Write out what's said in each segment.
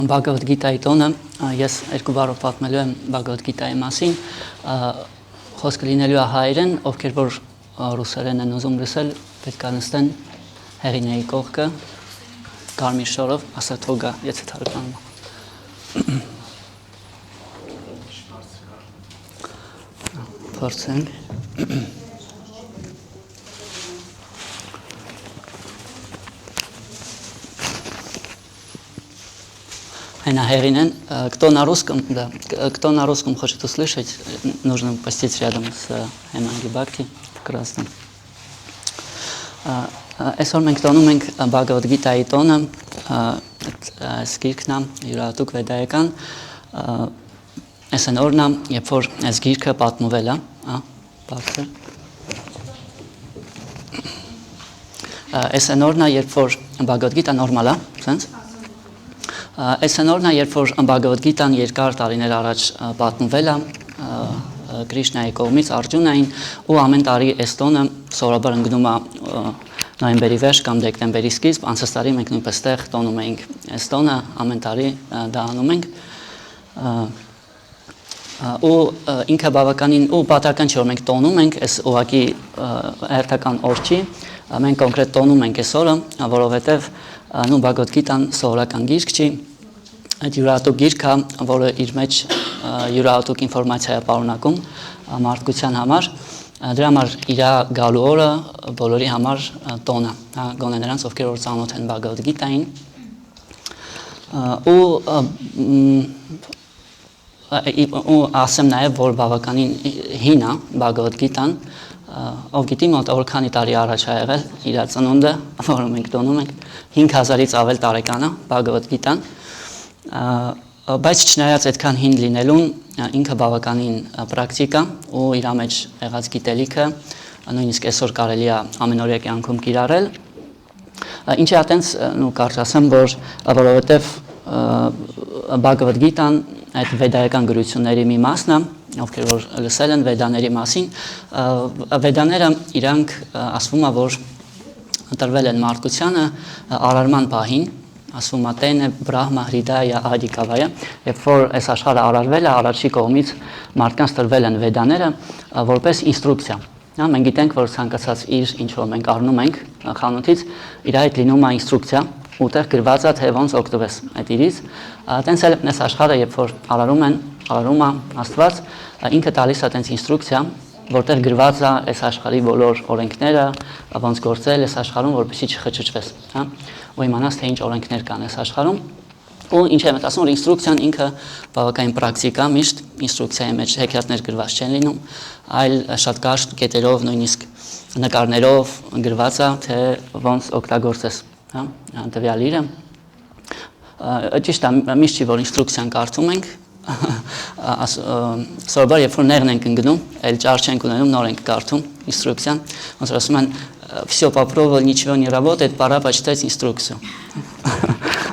Բհագավադ Գիտայի տոնը ես երկու բառով պատմելու եմ Բհագավադ Գիտայի մասին, խոսքը լինելու է հայերեն, ովքեր որ ռուսերեն են ուզում լսել, պետք է նստեն հեղինեի կողքը, կարմիր շորով, ասա թող գա, եթե թարգմանում է։ Փորձենք։ Херинен, кто на русском хочет услышать, нужно посидеть рядом с Хеманги Бхакти в красном. Այսօր մենք տոնում ենք Բհագավադ Գիտայի տոնը, այս գիրքն է յուրահատուկ վեդայական, այս այն օրն է, երբ որ այս գիրքը պատմվել է, այս այն օրն է, երբ որ Բհագավադ Գիտան նորմալ է, սենց։ Այս այն օրն է, երբ որ Բհագավադ Գիտան երկար տարիներ առաջ պատմվել է Կրիշնայի կողմից Արգյունային, ու ամեն տարի այս տոնը սովորաբար ընկնում է նոյեմբերի վերջ կամ դեկտեմբերի սկիզբ, անցած տարի մենք նույնպես տեղ տոնում էինք այս տոնը, ամեն տարի դա անում ենք, ու ինքը բավականին ու պատահական չէ որ մենք տոնում ենք, այս ուղղակի հերթական օր չի, մենք կոնկրետ տոնում ենք այս օրը, որովհետև Բհագավադ Գիտան սովորական գիրք չի, այդ յուրահատուկ գիրքը, որը իր մեջ յուրահատուկ ինֆորմացիա է պարունակում մարդկության համար, դրա համար իր գալու օրը բոլորի համար տոն է, գոնե նրանց, ովքեր որ ծանոթ են Բհագավադ Գիտային, ու ասեմ նաև, որ բավականին հին է Բհագավադ Գիտան, ով գիտի մոտ որքանի տարի առաջ է եղել իր ծնունդը, որը մենք տոնում ենք, 5000-ից ավել տարեկան է Բհագավադ Գիտան, բայց չնայած այդքան հին լինելուն, ինքը բավականին պրակտիկ է ու իր մեջ եղած գիտելիքը նույնիսկ այսօր կարելի է ամենօրյա կյանքում կիրառել, ինչի այտենց կարճ ասեմ, որովհետև Բհագավադ Գիտան այդ վեդայական գրությունների մի մասն է, ովքեր որ լսել են վեդաների մասին, վեդաները իրանք ասվում է, որ տրվել են մարդկությանը արարման պահին, ասվում է տենե բրահմա հրիդայա ադիկավայա, երբ որ այս աշխարհը արարվել է, արարչի կողմից մարդկանց տրվել են վեդաները որպես ինստրուկցիա։ Մենք գիտենք, որ ցանկացած իր ինչ որ մենք առնում ենք խանութից, իր այդ լինում է ինստրուկցիա, ուտեղ գրված է թե ոնց օգտվես այդ իրից, տենց էլ այս աշխարհը երբ որ արարում է Աստված, ինքը տալիս է տենց ինստրուկցիա, որտեղ գրված է այս աշխարհի բոլոր օրենքները, ոնց գործել այս աշխարհում, որպեսզի չխճճվես, ու իմանաս թե ինչ օրենքներ կան այս աշխարհում, ու ինչ եմ ասում, որ ինստրուկցիան ինքը բավականին պրակտիկ է, միշտ ինստրուկցիայի մեջ հեքիաթներ գրված չեն լինում, այլ շատ կարճ կետերով, նույնիսկ նկարներով գրված է, թե ոնց օգտագործես տվյալ իրը, ճիշտ է, միշտ չի, որ ինստրուկցիան կարդում ենք, սովորաբար երբ որ նեղն ենք ընկնում, այլ ճար չենք ունենում, նոր ենք կարդում ինստրուկցիան, ոնց որ ասում են, «Всё попробовал, ничего не работает, пора почитать инструкцию».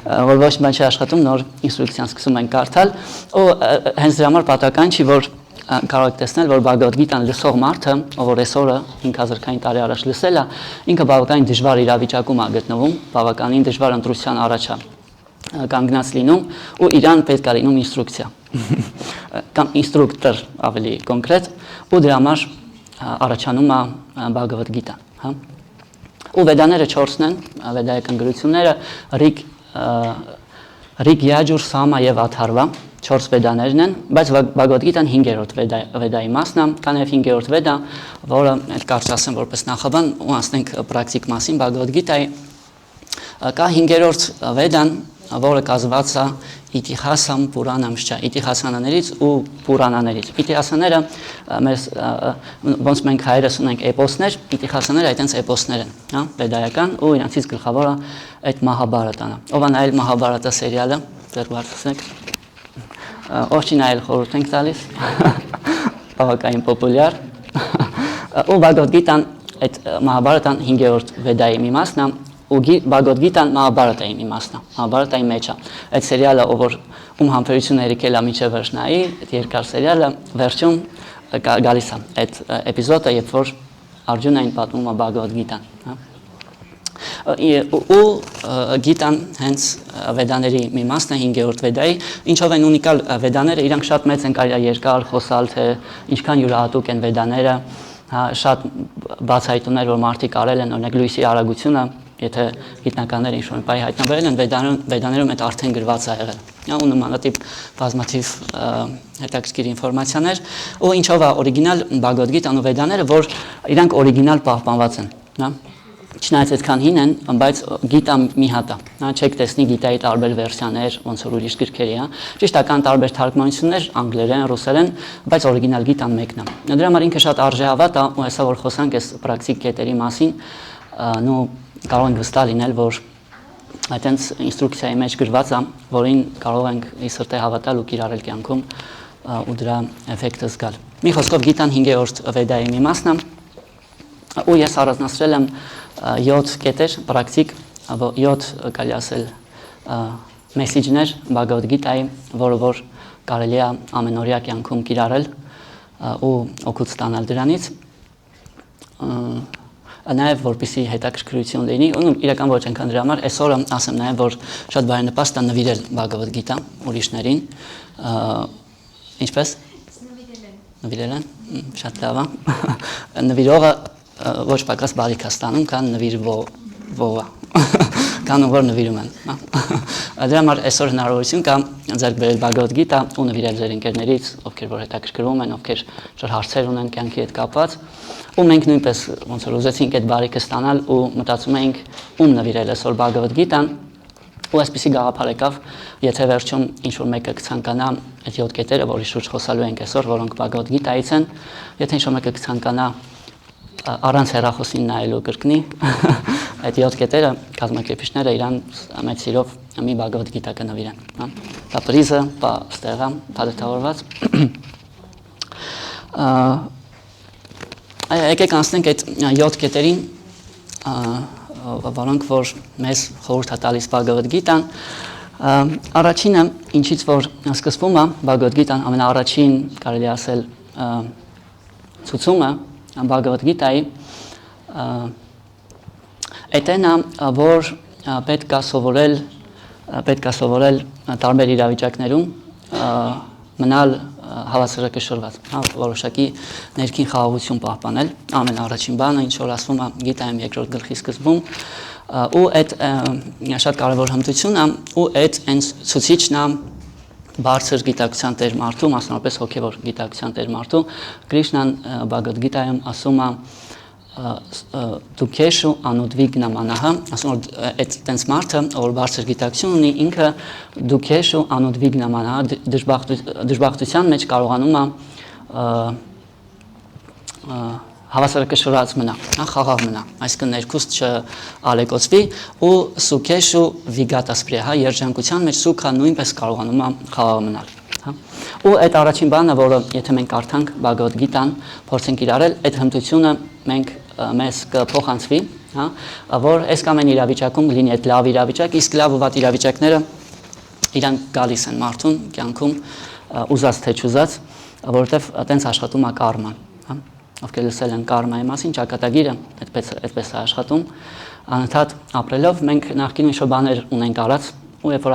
Որ ոչ բան չի աշխատում, նոր ինստրուկցիան սկսում ենք կարդալ, ու հենց դրա համար պատահական չի, որ կարող եք տեսնել, որ Բհագավադ Գիտան լսող մարդը, ով որ այսօրը 5000 տարի առաջ լսել է, ինքը բավականին դժվար իրավիճակում է գտնվում, բավականին դժվար ընտրության առաջ է կանգնած լինում, ու իրան պետք է լինում ինստրուկցիա, կամ ինստրուկտոր ավելի կոնկրետ, ու դրա համար առաջանում է Բհագավադ Գիտան, ու վեդաները 4-ն են, վեդայական գրությունները, Ռիգ, Յաջուր, Սամա և Աթարվա, 4 վեդաներն են, բայց Բհագավադ Գիտան 5-րդ վեդայի մասն է, կան և 5-րդ վեդա, որը կարճ ասեմ որպես նախաբան, ու անցնենք պրակտիկ մասին Բհագավադ Գիտայի, կա 5-րդ վեդան, որը կազմված է Իթիհասամ Պուրանամշչա, Իթիհասանաներից ու Պուրանաներից։ Իթիհասաները ոնց մենք հայերս ունենք էպոսներ, Իթիհասաները այտենց էպոսներ են, վեդայական, ու իրանցից գլխավորը այդ Մահաբարատան է։ Ով է նայել Մահաբարատա սերիալը, ձեր բարձրացնեք, ով չի նայել խորհուրդ ենք տալիս, բավականին պոպուլյար, ու Բհագավադ Գիտան այդ Մահաբարատան 5-րդ վեդայի մի մասն է, ու Բհագավադ Գիտան Մահաբարատայի մի մասն է, Մահաբարատայի մեջ է։ Այդ սերիալը, ում համբերությունները եկել է մինչև վերջ նայի, այդ երկար սերիալը, վերջում գալիս է այդ էպիզոդը, երբ որ Արգյունային պատմում է Բհագավադ Գիտան։ ու գիտան հենց վեդաների մի մասն է 5-րդ վեդայի, ինչով են ունիկալ վեդաները, իրանք շատ մեծ են, կարելի է երկար խոսալ, թե ինչքան յուրահատուկ են վեդաները, շատ բացահայտումներ, որ մարդիկ արել են, օրինակ լույսի արագությունը, եթե գիտնականները ինչ-որ բայ հայտնաբերել են, վեդաներում այդ արդեն գրված է եղել։ Ու նմանատիպ բազմաթիվ հետաքրքիր ինֆորմացիաներ, ու ինչով է օրիգինալ Բhagavad Gita-ն ու վեդաները, որ իրանք օրիգինալ պահպանված են, չնայած այդքան հին են, բայց գիտա մի հատ է, չեք տեսնի գիտայի տարբեր վերսիաներ, ոնց որ ուրիշ գրքերի, ճիշտ է, կան տարբեր թարգմանություններ, անգլերեն, ռուսերեն, բայց օրիգինալ գիտան մեկն է։ Դրա համար ինքը շատ արժեհավատ է, ու հեսա որ խոսանք այս պրակտիկ կետերի մասին, նու կարող ենք վստահ լինել, որ այդտենց ինստրուկցիայի մեջ գրված է, որին կարող ենք ի սրտե հավատալ ու կիրառել կյանքում ու դրա էֆեկտը զգալ։ Մի խոսքով գիտան 5-րդ վեդայի մի մասն է, ու ես առանձնացրել եմ 7 կետեր, պրակտիկ, 7 կարելի ասել մեսիջներ Bhagavad Gita-ի, որը որ կարելի է ամենօրյա կյանքում կիրառել ու օգուտ ստանալ դրանից, նաև որպեսզի հետաքրքրություն լինի, ու իրական ոչ այնքան դրա համար, այսօրը ասեմ նաև, որ շատ բարենպաստ է նվիրել Bhagavad Gita ուրիշներին, ինչպես? Նվիրել են, շատ լավ է, նվիրողը ոչ պակաս բարիք է ստանում, կան նվիրվողը, կան որ նվիրում են։ Դրա համար այսօր հնարավորություն կա ձեռք բերել Bhagavad Gita ու նվիրել ձեր ընկերներից, ովքեր որ հետաքրքրվում են, ովքեր շատ հարցեր ունեն կյանքի հետ կապված, ու մենք նույնպես ոնց որ ուզեցինք այդ բարիքը ստանալ ու մտածում էինք ում նվիրել այսօր Bhagavad Gita-ն, ու այսպեսի գաղափար եկավ, եթե վերջում ինչ-որ մեկը կցանկանա այդ 7 կետերը, որի շուրջ խոսալու ենք այսօր, որոնք Bhagavad Gita-ից են, եթե ինչ-որ մեկը կցանկանա առանց հեռախոսին նայելու կրկնի, այդ 7 կետերը կազմակերպիչները իրան մեծ սիրով մի Bhagavad Gita կնվիրեն։ Դա պրիզը, բա ստեղա, փաթեթավորված։ Եկեք անցնենք այդ 7 կետերին, որոնք որ մեզ խորհուրդ է տալիս Bhagavad Gita-ն։ Առաջինը, ինչից որ սկսվում է Bhagavad Gita-ն, ամենաառաջին կարելի ասել ցուցումը Bhagavad Gita-ի, այդն է, որ պետք է սովորել տարբեր իրավիճակներում մնալ հավասարակշռված, որոշակի ներքին խաղաղություն պահպանել, ամենաառաջին բանը, ինչ որ ասվում է Գիտայում 2-րդ գլխի սկզբում, ու այդ շատ կարևոր հմտություն է, ու այդ հենց ցուցիչն է բարձր գիտակցության տեր մարդու, մասնավորապես հոգևոր գիտակցության տեր մարդու, Կրիշնան Bhagavad Gita-ում ասում է Դուքեշու անուդվիգնա մանահա, ասում որ այդ տենց մարդը, որ բարձր գիտակցություն ունի, ինքը Դուքեշու անուդվիգնա մանահա, դժբախտության մեջ կարողանում է հավասարակշռած մնա, խաղաղ մնա, այսինքն ներքուստ չալեկոծվի, ու Սուքեշու վիգատասպրիա, երջանկության մեջ սուքա նույնպես կարողանում է խաղաղ մնալ։ Ու այդ առաջին բանը, որը եթե մենք կարդանք Bhagavad Gita-ն, փորձենք իրարել, այդ հմտությունը մեզ կփոխանցվի, որ այս կամ այն իրավիճակում լինի այդ լավ իրավիճակ, իսկ լավ ու վատ իրավիճակները իրանք գալիս են մարդուն կյանքում ուզած թե չուզած, որովհետև այտենց աշխատում է կարման, ովքեր լսել են կարմայի մասին, ճակատագիրը այդպես է աշխատում, անընդհատ ապրելով մենք նախկինում ինչ-որ բաներ ունենք արած, ու երբ որ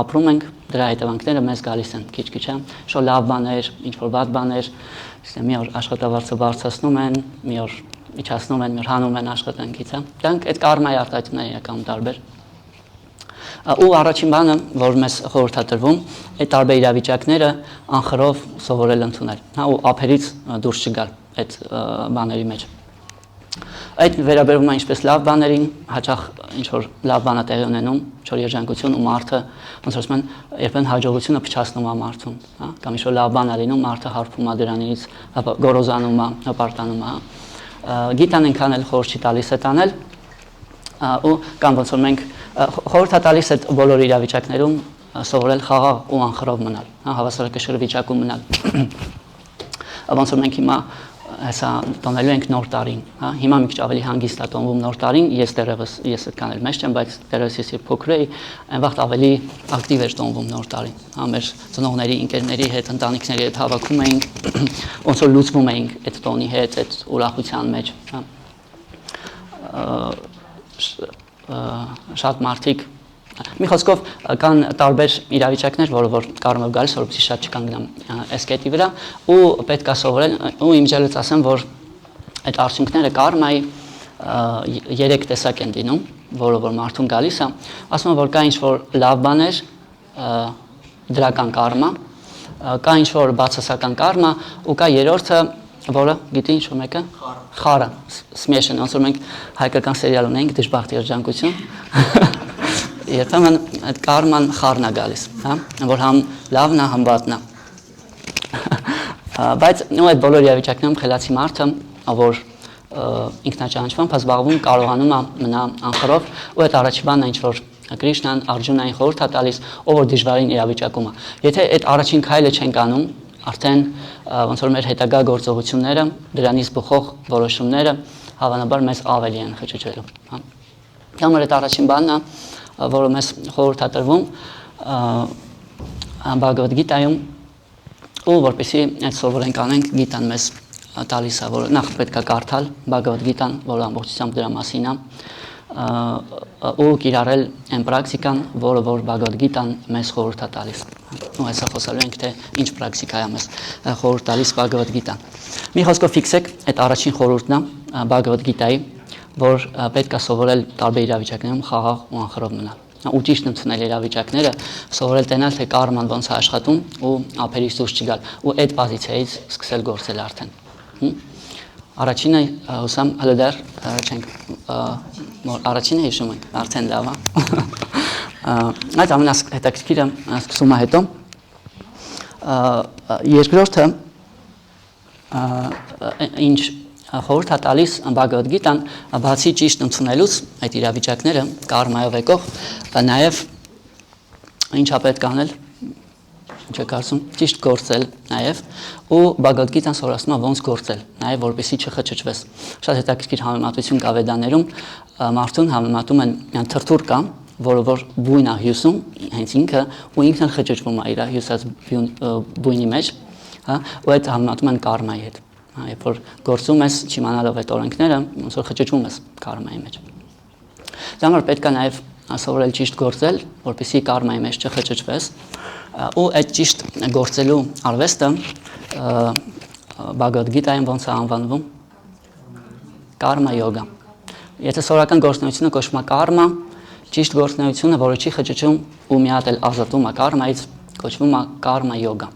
ապրում ենք, դրա հետևանքները մեզ գալիս են քիչ-քիչ, ինչ-որ լավ բաներ, ինչ-որ վատ բաներ, մի օր աշխատավարձը բարձրացնում են, մի օր իջացնում են, մի օր հանում են աշխատանքից, դրանք այդ կարմայի արտահայտումները իրականում տարբեր։ Ու առաջին բանը, որ մեզ խորհուրդ է տրվում, այդ տարբեր իրավիճակները անխրով սովորել ընդունել, ու ափերից դուրս չգալ այդ բաների մեջ։ Այդ վերաբերվում է ինչպես լավ բաներին, հաճախ ինչ-որ լավ բան է տեղի ունենում, ինչ-որ երջանկություն ու մարդը, ոնց ասում են, երբեմն հաջողությունը փչացնում է մարդուն, կամ ինչ-որ լավ բան է լինում, մարդը հարբում է դրանից, գոռոզանում է, հպարտանում է։ Գիտան այնքան էլ խորհուրդ չի տալիս այդ անել, ու կամ ոնց որ մենք խորհուրդ է տալիս այդ բոլոր իրավիճակներում սովորել խաղաղ ու անխռով մնալ, հավասարակշռ վիճակում մնալ։ Ոնց որ մենք հիմա հեսա տոնելու ենք նոր տարին, հիմա մի քիչ ավելի հանգիստ է տոնվում նոր տարին, ես այդքան էլ մեծ չեմ, բայց դեռևս ես երբ փոքր էի, այն վաղ ավելի ակտիվ էր տոնվում նոր տարին, մեր ծնողների, ընկերների հետ, ընտանիքների հետ հավաքում էինք, ոնց որ լուծվում էինք այդ տոնի հետ, այդ ուրախության մեջ, շատ մարդիկ մի խոսքով կան տարբեր իրավիճակներ, որ կարող են գալիս, որովհետեւ շատ չկանգնամ այս կետի վրա ու պետք է սովորել ու իմջելից ասեմ, որ այդ արդյունքները կարմայի 3 տեսակ են դինում, որ մարդուն գալիս է, ասում են, որ կա ինչ-որ լավ բաներ, դրական կարմա, կա ինչ-որ բացասական կարմա ու կա երրորդը, որը գիտի ինչ-որ մեկը խարը, smeshen, ոնց որ մենք հայկական սերիալ ունենք դժբախտ երջանկություն երբեմն այդ կարման խառն է գալիս, հա, որ համ լավն է, համ վատն է։ Բայց ու այդ բոլոր իրավիճակներում խելացի մարդը, որ ինքնաճանաչմամբ զբաղվում, կարողանում է մնա անխռով, ու այդ առաջի բանն է ինչ որ Կրիշնան Արգջունային խորհուրդ է տալիս, ով որ դժվարին իրավիճակում է։ Եթե այդ առաջին քայլը չենք անում, արդեն ոնց որ մեր հետագա գործողությունները, դրանից բխող որոշումները հավանաբար մեզ ավելի են խճճվելու, հա։ Համար այդ առաջին բանն է, որը մեզ խորհուրդ է տրվում Բհագավադ Գիտայում, ու որպեսզի այդ սովորենք անենք, Գիտան մեզ տալիս է, որ նախ պետք է կարդալ Բհագավադ Գիտան, որը ամբողջությամբ դրա մասին է, ու կիրառել այն պրակտիկան, որը որ Բհագավադ Գիտան մեզ խորհուրդ է տալիս։ Ու այսա խոսալու ենք, թե ինչ պրակտիկա է մեզ խորհուրդ տալիս Բհագավադ Գիտան։ Մի խոսքով ֆիքսեք, այդ առաջին խորհուրդն է Բհագավադ Գիտայի, որ պետք է սովորել տարբեր իրավիճակներում խաղաղ ու անխռով մնալ։ Ու ճիշտ ընդունել իրավիճակները, սովորել տենալ, թե կարման ոնց է աշխատում ու ափերից դուրս չգալ ու այդ պոզիցիայից սկսել գործել արդեն։ Առաջինը հուսամ հələ դեռ չենք առաջինը հիշում ենք, արդեն լավ է։ Այդ ամենահետաքրքիրը սկսում է հետո։ Երկրորդը ինչ խորհուրդ է տալիս Բհագավադ Գիտան, բացի ճիշտ ընդունելուց այդ իրավիճակները կարմայով եկող, նաև ինչա պետք անել, ինչ եք ասում, ճիշտ գործել նաև, ու Բհագավադ Գիտան սովորացնում է ոնց գործել, նաև որպեսզի չխճճվես։ Շատ հետաքրքիր համեմատություն կա Վեդաներում, մարդուն համեմատում են մի թրթուր կա, որը որ բույն է հյուսում, հենց ինքը, ու ինքն խճճվում է իր հյուսած բույնի մեջ, հա, ու այդ համեմատում են կարմայի հետ։ Երբ որ գործում ես չիմանալով այդ օրենքները, ոնց որ խճճվում ես կարմայի մեջ։ Դա համար պետք է նաև սովորել ճիշտ գործել, որպեսզի կարմայի մեջ չխճճվես, ու այդ ճիշտ գործելու արվեստը Բհագավադ Գիտայում ոնց է անվանվում։ Կարմա յոգա։ Եթե սովորական գործունեությունը կոչվում է կարմա, ճիշտ գործունեությունը, որը չի խճճում ու մի հատ էլ ազատում է կարմայից, կոչվում է կարմա յոգա։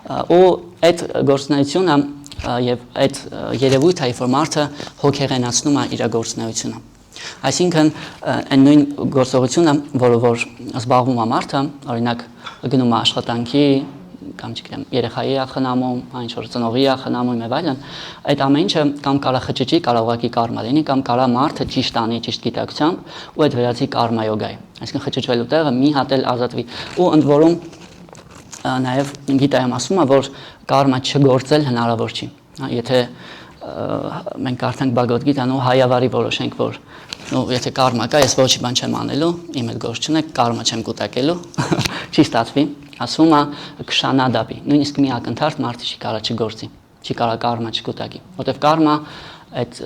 Ու այդ գործունեությունը եւ այդ երևույթը, որ մարդը հոգեղենացնում է իր գործունեությունը։ Այսինքն այն նույն գործողությունը, որը որ զբաղվում է մարդը, օրինակ գնում է աշխատանքի, կամ չգիտեմ, երեխայի է խնամում, այն ինչ որ ծնողի է խնամում եւ այլն, այդ ամեն ինչը կամ կարա խճճի, կարա ուղղակի կարմա լինի, կամ կարա մարդը ճիշտ անի, ճիշտ գիտակցությամբ, ու այդ վերածի կարմա յոգայի։ Այսինքն խճճվելու տեղը մի հատ էլ ազատվի։ Ու ընդ որում նաև Գիտայում ասում է, որ կարմա չգործել հնարավոր չի։ Եթե մենք կարդանք Բհագավադ Գիտան ու հայավարի որոշենք, որ եթե կարմա կա, ես ոչի բան չեմ անելու, իմ էլ գործ չունեք, կարմա չեմ կուտակելու, չի ստացվի, ասում է կշանադապի, նույնիսկ մի ակնթարթ մարդը չի կարա չգործի, չի կարա կարմա չկուտակի, որտեվ կարմա այդ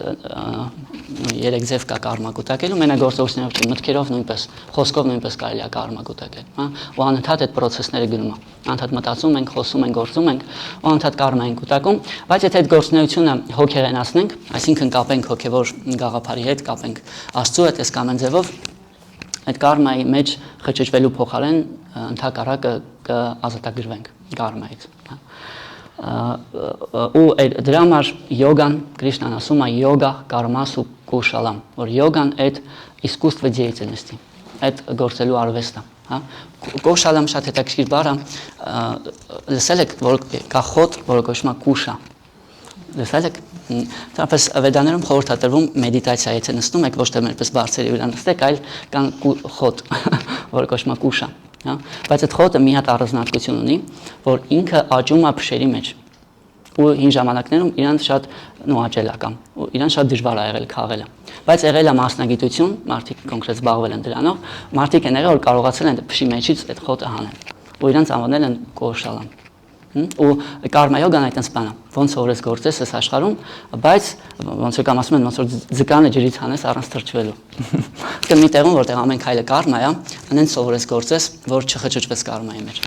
երեք ձև կա կարմա կուտակելու, մենագործողություններով չի, մտքերով նույնպես, խոսքով նույնպես կարելի է կարմա կուտակել, հա, ու անընդհատ այդ process-ները գնում է, անընդհատ մտածում ենք, խոսում ենք, գործում ենք, ու անընդհատ կարմա ենք կուտակում, բայց եթե այդ գործունեությունը հոգեղենացնենք, այսինքն կապենք հոգևոր գաղափարի հետ, կապենք Աստծու հետ, այս կամ այն ձևով, այդ կարմայի մեջ խճճվելու փոխարեն ընդհակառակը կազատագրվենք կարմայից, հա։ Ու դրա համար յոգան, Կրիշնան ասում է յոգա, կարմասու կուշալամ, որ յոգան այդ искусство деятельности, այդ գործելու արվեստը, հա։ Կուշալամ շատ հետաքրքիր բառ է, լսել եք, որ կա խոտ, որը կոչվում է կուշա։ Լսել եք։ Դրանպես Վեդաներում խորհուրդ է տրվում մեդիտացիա, եթե նստում եք, ոչ թե մերպես բարձրի վրա նստեք, այլ կան խոտ, որը կոչվում է կուշա, հա։ Բայց այդ խոտը մի հատ առանձնահատկություն ունի, որ ինքը աճում է փշերի մեջ։ Ու հին ժամանակներում իրան շատ նոաճել է կամ ու իրան շատ դժվար է եղել քաղելը։ Բայց եղել է մասնագիտություն, մարդիկ կոնկրետ զբաղվել են դրանով, մարդիկ են եղել, որ կարողացել են փշի մեջից այդ խոտը հանել։ Ու իրանց անվանել են կոշալան։ ու կարմա յոգան այդպես բան է ոնց օրես գործես այս աշխարհում բայց ոնց որ կամ ասում են ոնց որ ձկանը ջրից հանես առանց թրջվելու իսկ մի տեղում որտեղ ամեն քայլը կարմա է անեն սովորես գործես որ չխճճվես կարմայի մեջ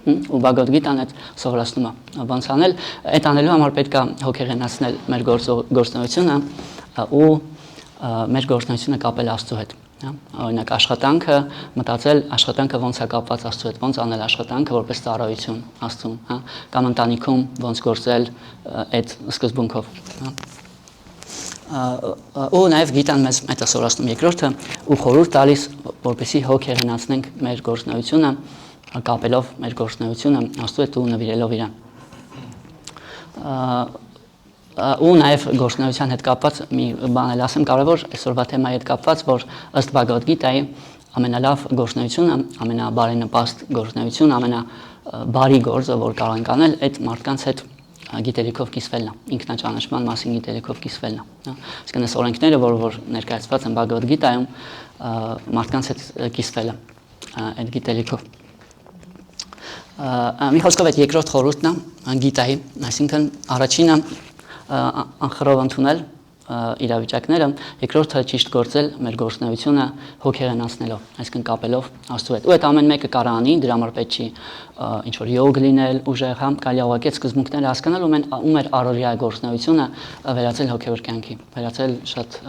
ու Բհագավադ Գիտան այդ սովորացնում է ոնց անել այդ անելու համար պետք է հոգեղենացնել մեր գործունեությունը ու մեր գործունեությունը կապել Աստծո հետ օրինակ աշխատանքը մտածել աշխատանքը ոնց է կապված Աստծո հետ ոնց անել աշխատանքը որպես ծառայություն Աստծուն կամ ընտանիքում ոնց գործել այդ սկզբունքով ու նաև Գիտան մեզ այդ է սովորացնում երկրորդը ու խորհուրդ տալիս որպեսզի հոգեղենացնենք մեր գործունեությունը կապելով մեր գործունեությունը Աստծո հետ ու նվիրելով իրան ու նաև գործունեության հետ կապված մի բան էլ ասեմ կարևոր այսօրվա թեմայի հետ կապված որ ըստ Բհագավադ Գիտայի ամենալավ գործունեությունը ամենաբարենպաստ գործունեությունը ամենաբարի գործը որ կարող ենք անել այդ մարդկանց հետ գիտելիքով կիսվելն է ինքնաճանաչման մասին գիտելիքով կիսվելն է իսկ այս օրենքները որ ներկայացված են Բհագավադ Գիտայում մարդկանց հետ կիսվելը այդ գիտելիքով մի խոսքով այդ երկրորդ խորհուրդն է Գիտայի այսինքն առաջինը անխռով ընդունել իրավիճակները երկրորդը ճիշտ գործել մեր գործունեությունը հոգեղենացնելով այսինքն կապելով Աստծո հետ ու այդ ամեն մեկը կարող անի դրա համար պետք չի ինչ որ յոգ լինել ուժեղ կարելի է ուղղակի սկզբունքները հասկանալ ու մեր առօրյա գործունեությունը վերածել հոգևոր կյանքի վերածել շատ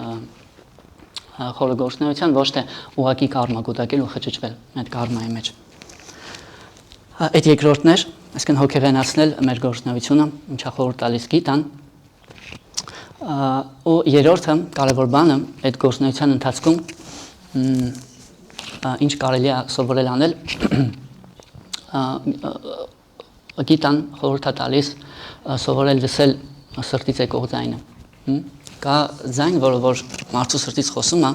խորը գործունեության ոչ թե ուղղակի կարմա կուտակել ու խճճվել այդ կարմայի մեջ այդ երկրորդն էր այսինքն հոգեղենացնել մեր գործունեությունը ինչա խորհուրդ տալիս Գիտան ու երրորդը կարևոր բանը այդ գործունեության ընթացքում ինչ կարելի է սովորել անել Գիտան խորհուրդ է տալիս սովորել լսել սրտից եկող ձայնը կա ձայն որ մարդու սրտից խոսում է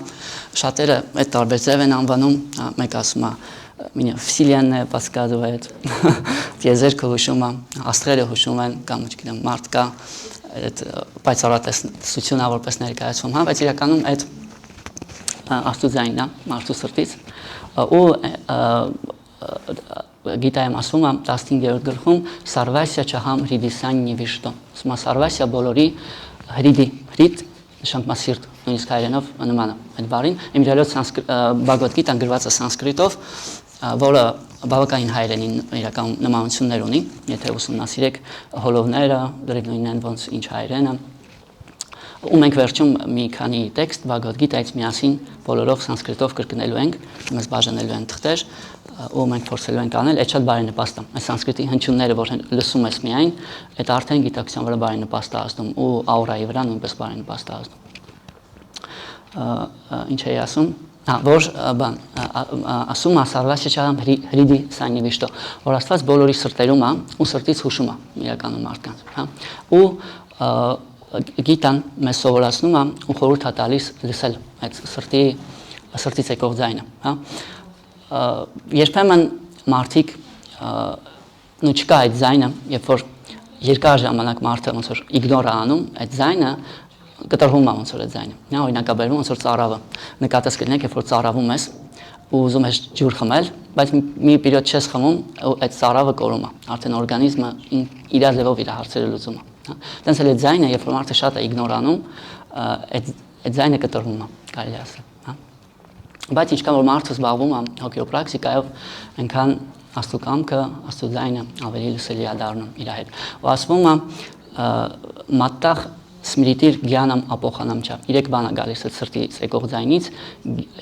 շատերը այդ տարբեր ձև են անվանում մեկ ասում է меня вселенная подсказывает тիեզերքը հուշում է աստղերը հուշում են կամ չգիտեմ մարդ կա այդ պայծառատեսությունը որպես ներկայացում բայց իրականում այդ Աստծո ձայնն է մարդու սրտից ու Գիտայում ասում է 15-րդ գլխում Սարվասիա չահամ հրիդիսան նիվիշտո ասում է Սարվասիա բոլորի հրիդ նշանակում է սիրտ նույնիսկ հայերենով նման է այդ բառին իմ դերոց Բհագավադ Գիտան գրված է սանսկրիտով որը բավականին հայերենին իրական նմանություններ ունի եթե ուսումնասիրեք հոլովները դրեք նույնն ոնց ինչ հայերենը ու մենք վերջում մի քանի տեքստ Բհագավադ Գիտայից միասին բոլորով սանսկրիտով կրկնելու ենք մեզ բաժանելու են թղթեր ու մենք փորձելու ենք անել այդ շատ բարենպաստ է այս սանսկրիտի հնչյունները որ լսում ես միայն այդ արդեն գիտակցության վրա բարենպաստ է ազդում ու աուրայի վրա նույնպես բարենպաստ է ազդում ինչ էի ասում որ բան ասում է Սարվասիա չահամ հրիդի սանիվիշտո որ Աստված բոլորի սրտերում է ու սրտից հուշում է իրականում մարդկանց ու Գիտան մեզ սովորացնում է ու խորհուրդ է տալիս լսել այդ սրտից եկող ձայնը երբեմն մարդիկ նու չկա այդ ձայնը երբ որ երկար ժամանակ մարդը ոնց որ իգնոր է անում այդ ձայնը կտրվում է ոնց որ այդ ձայնը օրինակաբերվում ոնց որ ծարավը նկատես կլինեք երբ որ ծարավում ես ու ուզում ես ջուր խմել բայց մի պերիոդ չես խմում ու այդ ծարավը կորում է արդեն օրգանիզմը իր ձևով իր հարցերը լուծում է տենց էլ այդ ձայնը երբ որ մարդը շատ է իգնոր անում այդ ձայնը կտրվում է կարելի ասել բայց ինչքան որ մարդը զբաղվում է հոգեո պրակտիկայով այնքան Աստծո կամքը Աստծո ձայնը ավելի լսելի է դառնում իր հետ ու ասվում է մատաղ Սմրիտիր գյանամ ապոխանամ չա։ Իրեք բան է գալիս այդ սրտի եկող ձայնից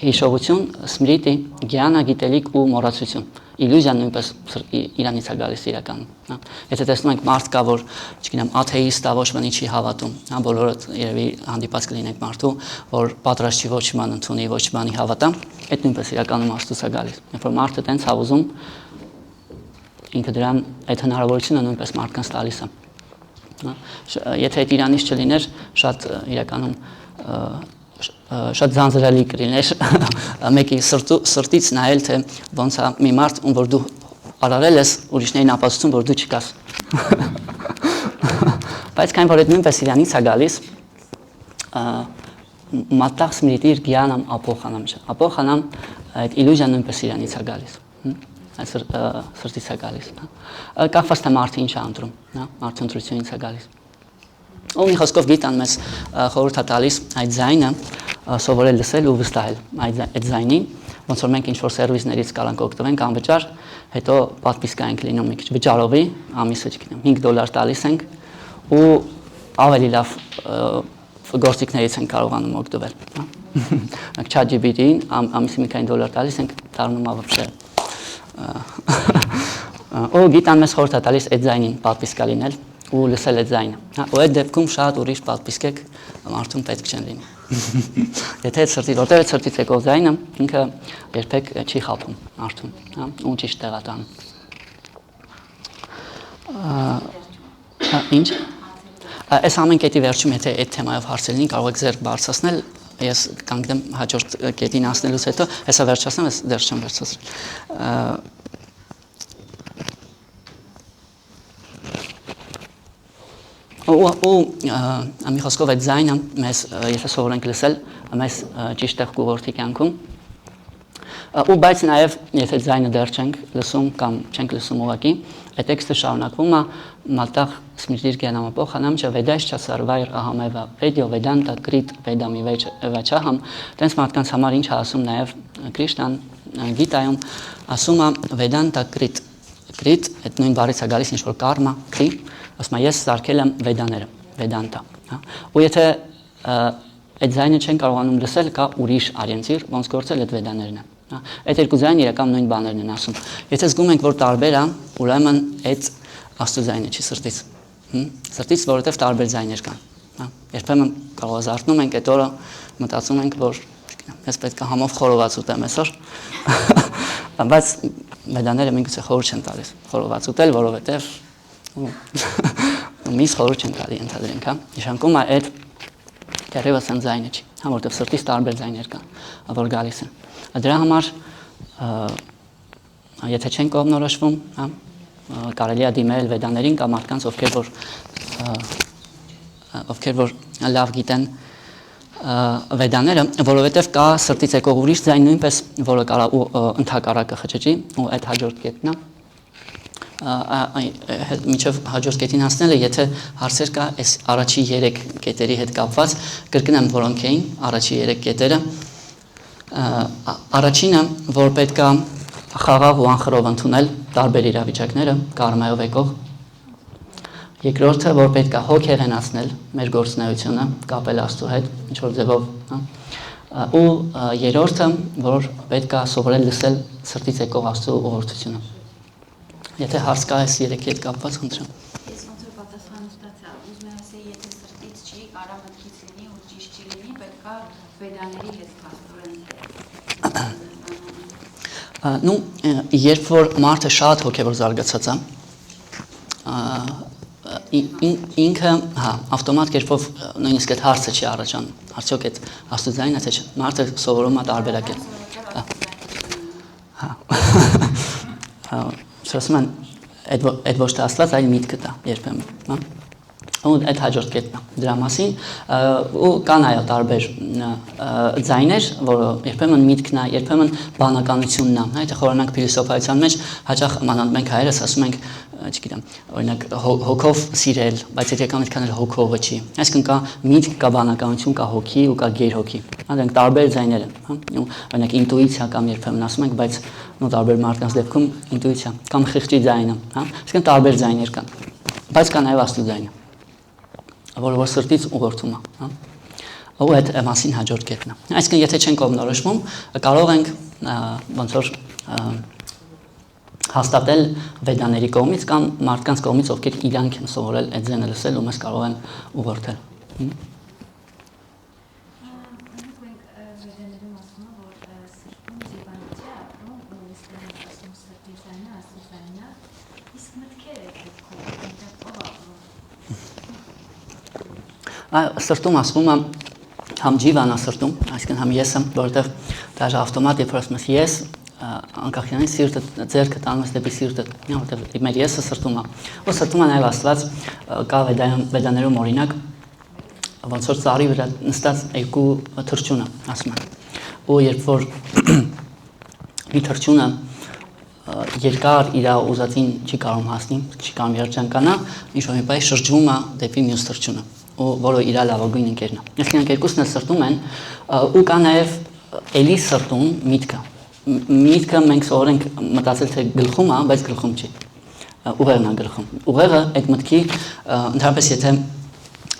հիշողություն, սմրիտի, գյանը, գիտելիք ու մոռացություն։ Իլյուզիան նույնպես իրանից է գալիս իրականում։ Եթե տեսնում ենք մարդ կա, որ, չգիտեմ, աթեիստ է, ոչ մենի չի հավատում, բոլորը երևի հանդիպած կլինենք մարդու, որ պատրաստ չի ոչ ման ընդունի, ոչ մանի հավատա, այդ նույնպես իրականում Աստծուց է գալիս։ Երբ որ մարդը տենց է ուզում, ինքը դրան այդ հնարավորությունը նույնպես մարդկանց տալիս է։ Եթե այդ իրանից չլիներ, շատ իրականում շատ ձանձրալի կլիներ մեկի սրտից նայել, թե ոնց է մի մարդ, ում որ դու արարել ես, ուրիշներին ապացուցում, որ դու չկաս։ Բայց քանի որ այդ նույնպես իրանից է գալիս, մատաղ սմրիտիր գյանամ ապոխանամ չէ։ Ապոխանամ այդ իլյուզիան նույնպես իրանից է գալիս։ այս սրտից է գալիս, կախված թե մարդը ինչ է ընտրում, մարդը ընտրությունից է գալիս։ Ու մի խոսքով գիտան մեզ խորհուրդ է տալիս այդ ձայնը սովորել լսել ու վստահել այդ ձայնին, ոնց որ մենք ինչ-որ սերվիսներից կարանք օգտվենք անվճար, հետո պատվիսկա ենք լինում մի քիչ վճարովի, ամիսը չգիտեմ $5 տալիս ենք ու ավելի լավ գործիքներից ենք կարողանում օգտվել, ChatGPT-ին ամիսի մի քանի $1 տալիս ենք, դառնում է вообще ու գիտան մեզ խորհուրդ է տալիս այդ ձայնին պատվիսկա լինել ու լսել այդ ձայնը, ու այդ դեպքում շատ ուրիշ պատվիսկեք մարդուն պետք չեն լինի։ Եթե որտեղ է սրտից եկող ձայնը, ինքը երբեք չի խաբում մարդուն, ու ճիշտ տեղ է տանում։ Ինչ։ Այս ամեն կետի վերջում, եթե այդ թեմայով հարցեր լինի, կարող եք ձեռք բարձրացնել, ես կանգնեմ հաջորդ կետին անցնելուց հետո, հեսա վերջացնեմ, ես դեռ չեմ վերջացրել։ Ու մի խոսքով այդ ձայնը մեզ, եթե սովորենք լսել, մեզ ճիշտ տեղ կուղորդի կյանքում, ու բայց նաև եթե ձայնը դեռ չենք լսում կամ չենք լսում ուղղակի, այդ տեքստը շարունակվում է մատաղ смертիր генамапох нам че ведаш часарвայր ահամեվա վեդիո վեդանտա կրիտ վեդամի վեչահամ տենց մարդկանց համար ինչ ասում նաև Կրիշնան գիտայում ասում է վեդանտա կրիտ այդ նույն բառից է գալիս ինչ որ կարմա քրի ասում է ես սարքել եմ վեդաները վեդանտա ու եթե այդ ձայնը չեն կարողանում լսել կա ուրիշ արիենցիր ոնց գործել այդ վեդաներն են այդ երկու ձայնը իրական նույն բաներն են ասում եթե զգում ենք որ տարբեր է ուրեմն այդ աստծո ձայնը չի սրտից որովհետև տարբեր ձայներ կան երբեմն կարող է զարթնում ենք այդ օրը մտածում ենք որ ես պետք է համով խորոված ուտեմ այսօր բայց վեդաները միգուցե խորհուրդ չեն տալիս խորոված ուտել որովհետև միս խորհուրդ չեն տալի ընդհանրենք նշանակում է այդ դեռևս այն ձայնը չի որովհետև սրտից տարբեր ձայներ կան որ գալիս են դրա համար եթե չեն կողմնորոշվում կարելի է դիմել վեդաներին կամ մարդկանց ովքեր որ լավ գիտեն վեդաները որովհետև կա սրտից եկող ուրիշ ձայն նույնպես որը կարա ընդհակառակը խճճի ու այդ հաջորդ կետն է մինչև հաջորդ կետին հասնելը եթե հարցեր կա այս առաջի 3 կետերի հետ կապված կրկնեմ որոնք էին առաջի 3 կետերը առաջինը որ պետք է խաղաղ ու անխռով ընդունել տարբեր իրավիճակները կարմայով եկող երկրորդը որ պետք է հոգ հեղենացնել մեր գործունեությունը կապել Աստծո հետ ինչ որ ձևով ու երրորդը որ պետք է սովորել լսել սրտից եկող Աստծո ուղղորդությունը եթե հարց կա այս 3-ի հետ կապված խնդրեմ ես ոնց որ պատասխան ստացա ուզում եմ ասել եթե սրտից չի կարա մտքից լինի ու ճիշտ չի լինի պետք է վեդաների հետ փաստորեն նու երբ որ մարդը շատ հոգևոր զարգացած է ինքը ավտոմատ կերպով նույնիսկ այդ հարցը չի առաջանում արդյոք այդ Աստծո ձայնը թե չէ մարդը սովորում է տարբերակել ասում են այդ ոչ թե Աստված այլ միտքը դա երբեմն ու այդ հաջորդ կետն է դրա մասին ու կան այո տարբեր ձայներ որը երբեմն միտքն է երբեմն բանականությունն է այդ խորանանք փիլիսոփայության մեջ հաճախ մանավանդ մենք հայերս ասում ենք չգիտեմ օրինակ հոգով սիրել բայց իրական այդքան էլ հոգովը չի այսինքն կա միտք կա բանականություն կա հոգի ու կա գերհոգի դրանք տարբեր ձայներ են ու օրինակ ինտուիցիա կամ երբեմն ասում ենք բայց տարբեր մարդկանց դեպքում ինտուիցիա կամ խղճի ձայնը այսինքն տարբեր ձայներ կան բայց կա նաև Աստծո ձայնը որ սրտից ուղղորդում է ու այդ մասին հաջորդ կետն է այսինքն եթե չենք կողմնորոշվում կարող ենք ոնց որ հաստատել վեդաների կողմից կամ մարդկանց կողմից ովքեր իրանք են սովորել այդ ձայնը լսել ու մեզ կարող են ուղղորդել սրտում ասվում է համ ջիվան է սրտում, այսինքն համ ես եմ, որովհետև դաժե ավտոմատ երբ որ ասում ես ես անկախյանի սիրտը ձեռքը տանում ես դեպի սիրտը, որովհետև մեր եսը սրտում է, ու սրտում է նաև Աստված կա վեդաներում օրինակ, ոնց որ ծառի վրա նստած երկու թռչունը, ասում են, ու երբ որ մի թռչունը երկար իր ուզածին չի կարող հասնի, չի կարող երջանկանա, ինչ որ մի բան շրջվում է դեպի մյուս թռչունը, որը իր լավագույն ընկերն է։ Իսկ նրանք երկուսն էլ սրտում են, ու կա նաև էլի սրտում միտքը։ Միտքը մենք սովոր ենք մտածել թե գլխում է, բայց գլխում չի։ Ուղեղն է գլխում։ Ուղեղը այդ մտքի ընդհանրապես եթե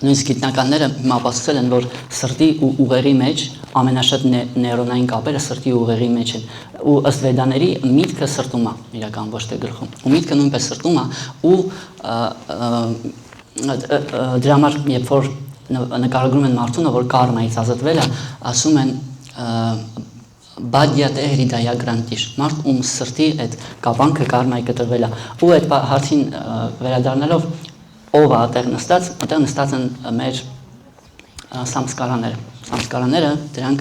նույնիսկ գիտնականները ապացուցել են, որ սրտի ու ուղեղի մեջ ամենաշատ նեյրոնային կապերը սրտի ու ուղեղի մեջ են։ Ու ըստ վեդաների միտքը սրտում է, իրական ոչ թե գլխում։ Ու միտքը նույնպես սրտում է ու դրա համար երբ որ նկարագրում են մարդունը, որ կարմայից ազատվել է, ասում են բադյա դե հրիդայա գրանտիշ, մարդ ում սրտի այդ կապանքը կարմայի կտրվել է։ Ու այդ հարցին վերադառնալով ով է այդտեղ նստած են մեր սամսկարաները։ Սամսկարաները դրանք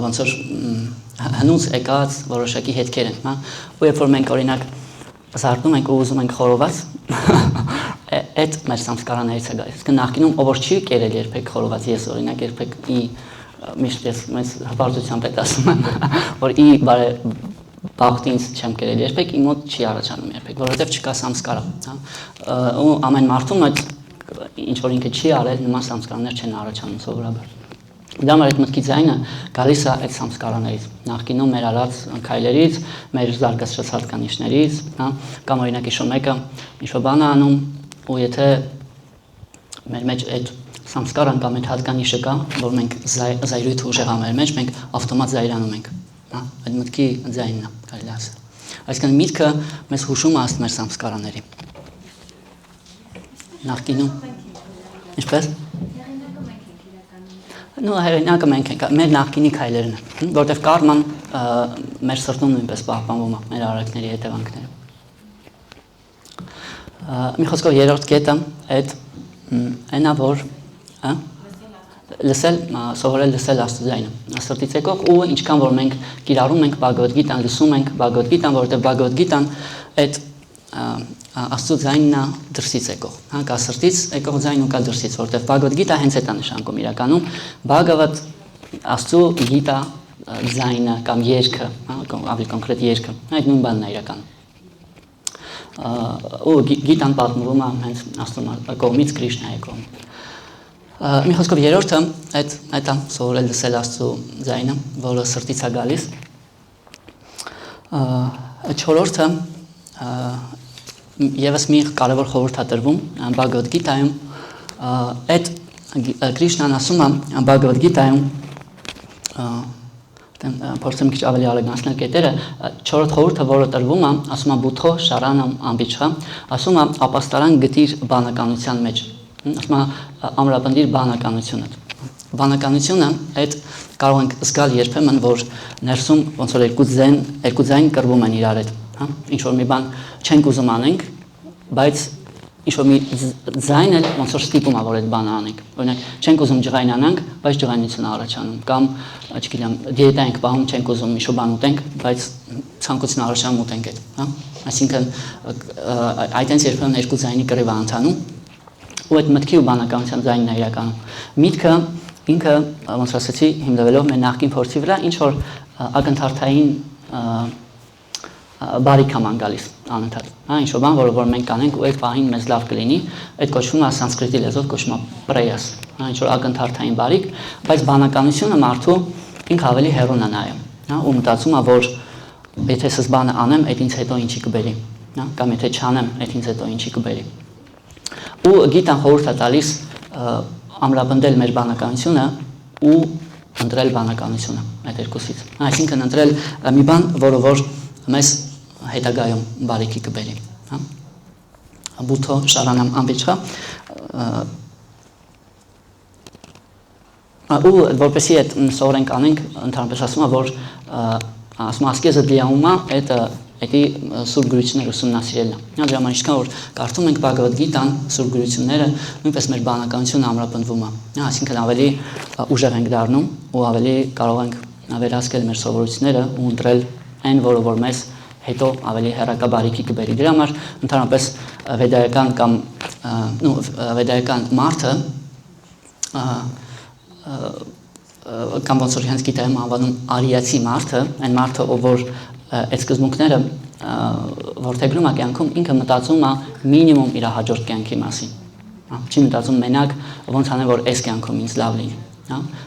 ոնց որ հնուց եկած որոշակի հետքեր են, հա։ Ու երբ որ մենք օրինակ զարթնում ենք ու ուզում ենք խորոված, այդ մեր սամսկարաններից է գալիս։ Իսկ նախկինում ով որ չի կերել երբեք խորոված, ես օրինակ երբեք միշտ ես մեծ հպարտությամբ այդ ասում եմ, որ բախտինց չեմ կերել երբեք, իմ մոտ չի առաջանում երբեք, որովհետև չկա սամսկարա, հա։ Ու ամեն մարդում այդ ինչ որ ինքը չի արել, նման սամսկարաններ չեն առաջանում սովորաբար։ Դա մեր այդ մտքի ձայնը գալիս է այդ սամսկարաններից, նախկինում մեր արած քայլերից, մեր զարգացած հատկանիշներից, հա, կամ օրինակ իշո մեկը ինչ-որ բան է անում, ու եթե մեր մեջ այդ սամսկարան կամ այդ հատկանիշը կա, որ մենք զայրույթ ուժեղա մեր մեջ, մենք ավտոմատ զայրանում ենք, հա, այդ մտքի ձայնն է, կարելի ասել։ Այսինքն միտքը մեզ հուշում է ըստ մեր սամսկարաների։ Նախկինում ինչպես հեղինակը մենք ենք, մեր նախկինի քայլերն են, որտեղ կարման մեր սրտում նույնպես պահպանվում է, մեր արարքների հետևանքները։ Մի խոսքով երրորդ կետը այդ այնա որ լսել, սովորել լսել Աստծո ձայնը, սրտից եկող ու ինչքան որ մենք կիրառում ենք Բhagavad Gita-ն, լսում ենք Bhagavad Gita-ն, որովհետև Bhagavad Gita-ն այդ Աստծո ձայնն է դրսից եկող, հա, կա սրտից եկող ձայն ու կա դրսից, որովհետև Bhagavad Gita հենց այդ է նշանակում իրականում, Bhagavad Աստծո Gita ձայնը կամ երգը, հա, ավելի կոնկրետ երգը, այդ նույն բանն է իրականում։ Ու Գիտան պատմվում է հենց Աստծո կողմից, Կրիշնայի կողմից։ Մի խոսքով երրորդը այդ է սովորել լսել Աստծո ձայնը, որը սրտից է գալիս։ Չորրորդը եւս մի կարևոր խորհուրդ է տրվում Bhagavad Gita-ում, այդ Կրիշնան ասում է Bhagavad Gita-ում, փորձեմ քիչ ավելի արագացնել կետերը, չորրորդ խորհուրդը, որը տրվում է, ասում է Բութո շարանամ ամբիչխա, ասում է ապաստարան գտիր բանականության մեջ, ասում է ամրապնդիր բանականությունը։ Բանականությունը այդ կարող ենք զգալ երբեմն, որ ներսում ոնց որ երկու ձայն կռվում են իրար հետ, հա, ինչ որ մի բան չենք ուզում անենք, բայց ինչ որ մի ձայն էլ ոնց որ ստիպում է, որ այդ բանը անենք։ Օրինակ, չենք ուզում ջղայն անենք, բայց ջղայնություն է առաջանում, կամ, չգիտեմ, դիետա ենք պահում, չենք ուզում ինչ որ բան ուտենք, բայց ցանկություն առաջանում ուտենք այդ, հա։ Այսինքն այդտենց երբեմն երկու ձայնի կռիվ է ընթանում, ու այդ մտքի ու բանականության ձայնն է իրականում։ Միտքը ինքը ոնց ասեցի, հիմնվելով մեր նախկին փորձի վրա, ինչ որ ակնթարթային բարիք է գալիս անընդհատ, հա, ինչ որ բան, որ մենք կանենք ու այդ պահին մեզ լավ կլինի, այդ կոչվում է սանսկրիտի լեզվով կոչվում է պրեյաս, հա, ինչ որ ակնթարթային բարիք, բայց բանականությունը մարդու ինքը ավելի հեռուն է նայում, հա, ու մտածում է, որ եթե ես բանը անեմ, այդ ինձ հետո ինչի կբերի, հա, կամ եթե չանեմ, այդ ինձ հետո ինչի կբերի։ Ու Գիտան խորհուրդ է տալիս ամրապնդել մեր բանականությունը ու ընտրել բանականությունը այդ երկուսից։ Այսինքն ընտրել մի բան, որը որ մեզ հետագայում բարիքի կբերի, հա։ Բութո շարանամ ամբիչխա ու որպեսի այդ սովորենք անենք, ընդհանրապես ասում է, որ ասում է ասկեզը դիաում է այդի սուրբ գրությունները ուսումնասիրելն է։ Դրա համար ինչքան որ կարդում ենք Bhagavad Gita-ն, սուրբ գրությունները, նույնպես մեր բանականությունը ամրապնդվում է։ Այսինքն ավելի ուժեղ ենք դառնում ու ավելի կարող ենք վերահսկել մեր սովորությունները ու ընտրել այն, որը որ մեզ հետո ավելի հեռակա բարիքի կբերի։ Դրա համար ընդհանրապես վեդայական կամ վեդայական մարդը կամ ոնց որ հենց գիտեմ անվանում արիացի մարդը, այն մարդը, ով որ այդ սկզբունքները որդեգրում է կյանքում, ինքը մտածում է մինիմում իր հաջորդ կյանքի մասին։ Չի մտածում մենակ ոնց անեմ, որ այս կյանքում ինձ լավ լինի։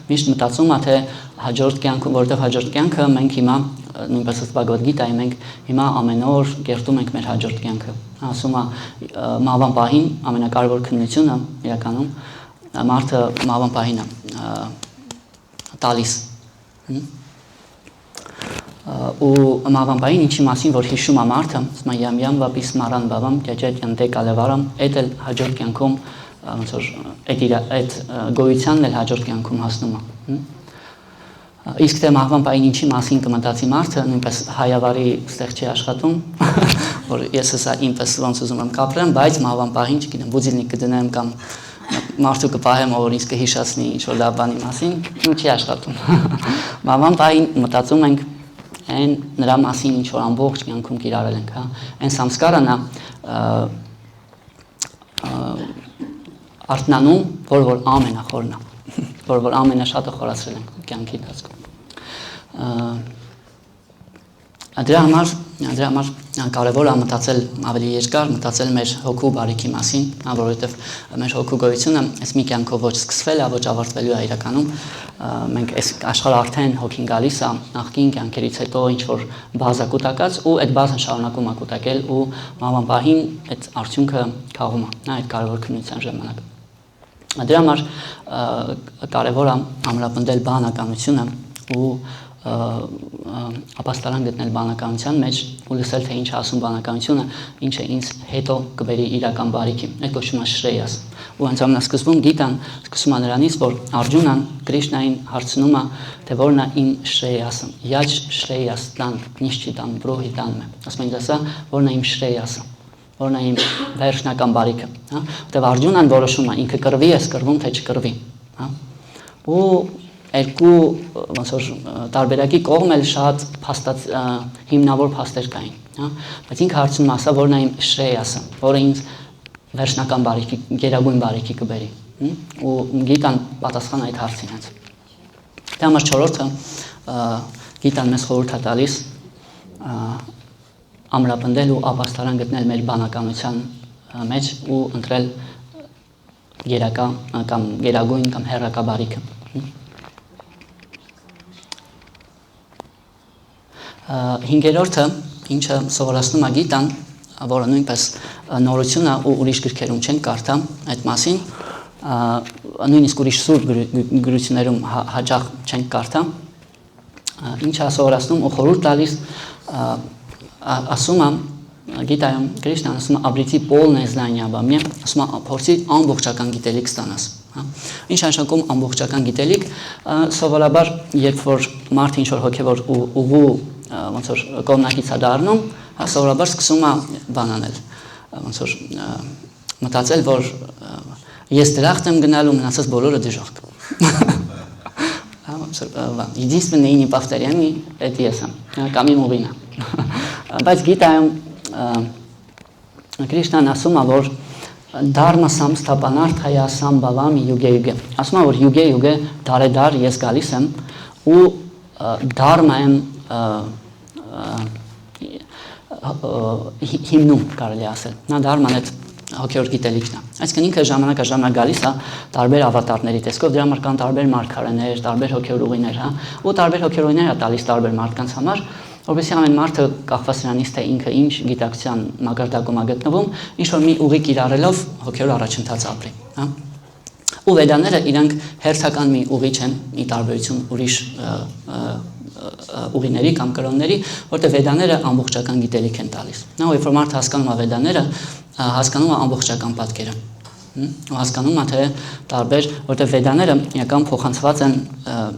Միշտ մտածում է, թե հաջորդ կյանքում, որովհետև հաջորդ կյանքը մենք հիմա նույնպես Բաղդադ Գիտայի մենք հիմա ամեն օր կերտում ենք մեր հաջորդ կյանքը։ Ասում է մահվան պահին ամենակարևոր քննությունը իրականում մարդը մահվան պահին է տալիս։ Ու մահվան պահին ինչի մասին որ հիշում է մարդը, ասում է յամ վապիս մարան բավամ ջաջաջ ընտե կալևարամ, այդ էլ հաջորդ կյանքում ոնց որ այդ գոյությանն էլ հաջորդ կյանքում հասնում է։ Իսկ թե մահվան պահին ինչի մասին կմտածի մարդը, նույնպես հայավարի ստեղ չի աշխատում, որ ես հեսա ինպես ոնց ուզում եմ կապրեմ, բայց մահվան պահին, չգիտեմ, բուձիլնիկ կդնեմ կամ մարդու կպահեմ, որ ինձ կհիշացնի ինչ-որ լավ բանի մասին, չի աշխատում։ Մահվան պահին մտածում ենք այն նրա մասին, ինչ-որ ամբողջ կյանքում կիրառել ենք, այն սամսկարան է արթնանում, որ ամենախորն է, որ ամենաշատը խորացրել ենք կյանքի ընթացքում։ Դրա համար կարևոր է մտածել ավելի երկար, մտածել մեր հոգու բարիքի մասին, որովհետև մեր հոգու գոյությունը այս մի կյանքով ոչ սկսվել է, ոչ ավարտվելու է իրականում։ Մենք այս աշխարհը արդեն հոգին գալիս է նախկին կյանքերից հետո ինչ-որ բազա կուտակած ու այդ բազան շարունակում է կուտակել ու մահվան պահին այդ արդյունքը քաղում է, այդ կարևոր քննության ժամանակ։ Դրա համար կարևոր է ամրապնդել բանականությունը ու ապաստարան գտնել բանականության մեջ ու լսել թե ինչ ասում բանականությունը, ինչը ինձ հետո կբերի իրական բարիքի։ Այդ կոչվում է շրեյաս։ Ու հենց ամենասկզբում Գիտան սկսում է նրանից, որ Արգյունան Կրիշնային հարցնում է, թե որն է իմ շրեյասը։ Յաջ շրեյաս տան, նիշչիտան, բրոհիտան մե։ Ասում են դասա, որն է իմ շրեյասը, որն է իմ վերջնական բարիքը։ Որտեվ Արգյունան որոշում է ինքը կռվի, ես կռվում, թե չկռվի։ Ու երկու ոնց որ տարբերակի կողմ էլ շատ հիմնավոր փաստեր կային, բայց ինքը հարցնում է, ասա որն է իմ շրեյասը, որը ինձ վերջնական բարիքի, գերագույն բարիքի կբերի։ Ու Գիտան պատասխան այդ հարցին հենց։ Դա համար չորրորդը Գիտան մեզ խորհուրդ է տալիս ամրապնդել ու ապաստարան գտնել մեր բանականության մեջ ու ընտրել գերակա կամ գերագույն կամ հեռակա բարիքը։ Հինգերորդը, ինչը սովորացնում է Գիտան, որը նույնպես նորություն է ու ուրիշ գրքերում չենք կարդա այդ մասին, նույնիսկ ուրիշ սուրբ գրություններում հաճախ չենք կարդա, ինչը սովորացնում ու խորհուրդ տալիս, ասում է Գիտայում Կրիշնան ասում է «Обрети полное знание обо мне», ասում է «Փորձի ամբողջական գիտելիք ստանաս»։ Ինչ նշանակում ամբողջական գիտելիք, սովորաբար երբ որ մարդ ինչ-որ հոգևոր ուղու ոնց որ կողմնակից է դառնում, սովորաբար սկսում է բան անել, ոնց որ մտածել, որ ես դրախտ եմ գնալու, մնացած բոլորը դժոխք։ Единственное не повторяемый это я сам, կամ իմ ուղին է։ Բայց Գիտայում Կրիշնան ասում է, որ Դարմա սամստապանարթայա սամբավամի յուգե։ Ասում է, որ յուգե դարեդար ես գալիս եմ ու դարմա եմ հիմնում կարելի ասել։ Նա դարման այդ հոգևոր գիտելիքն է։ Այսինքն ինքը ժամանակ գալիս է տարբեր ավատարների տեսքով, դրա համար կան տարբեր մարգարեներ, տարբեր հոգևոր ուղիներ, ու տարբեր հոգևոր ուղիներ է տալիս տարբեր մարդկանց համար, որովհետեւ ամեն մարդը կախված նրանից թե ինքը ինչ գիտակցության մակարդակում է գտնվում, ինչ որ մի ուղի կիրառելով հոգևոր առաջընթաց ապրի, Ու վեդաները իրանք հերթական մի ուղի չեն, ի տարբերություն ուրիշ ուղիների կամ կրոնների, որտեղ վեդաները ամբողջական գիտելիք են տալիս։ Նա երբ որ մարդը հասկանում է վեդաները, հասկանում է ամբողջական պատկերը։ Ու հասկանում է թե տարբեր, որտեղ վեդաները իրական փոխանցված են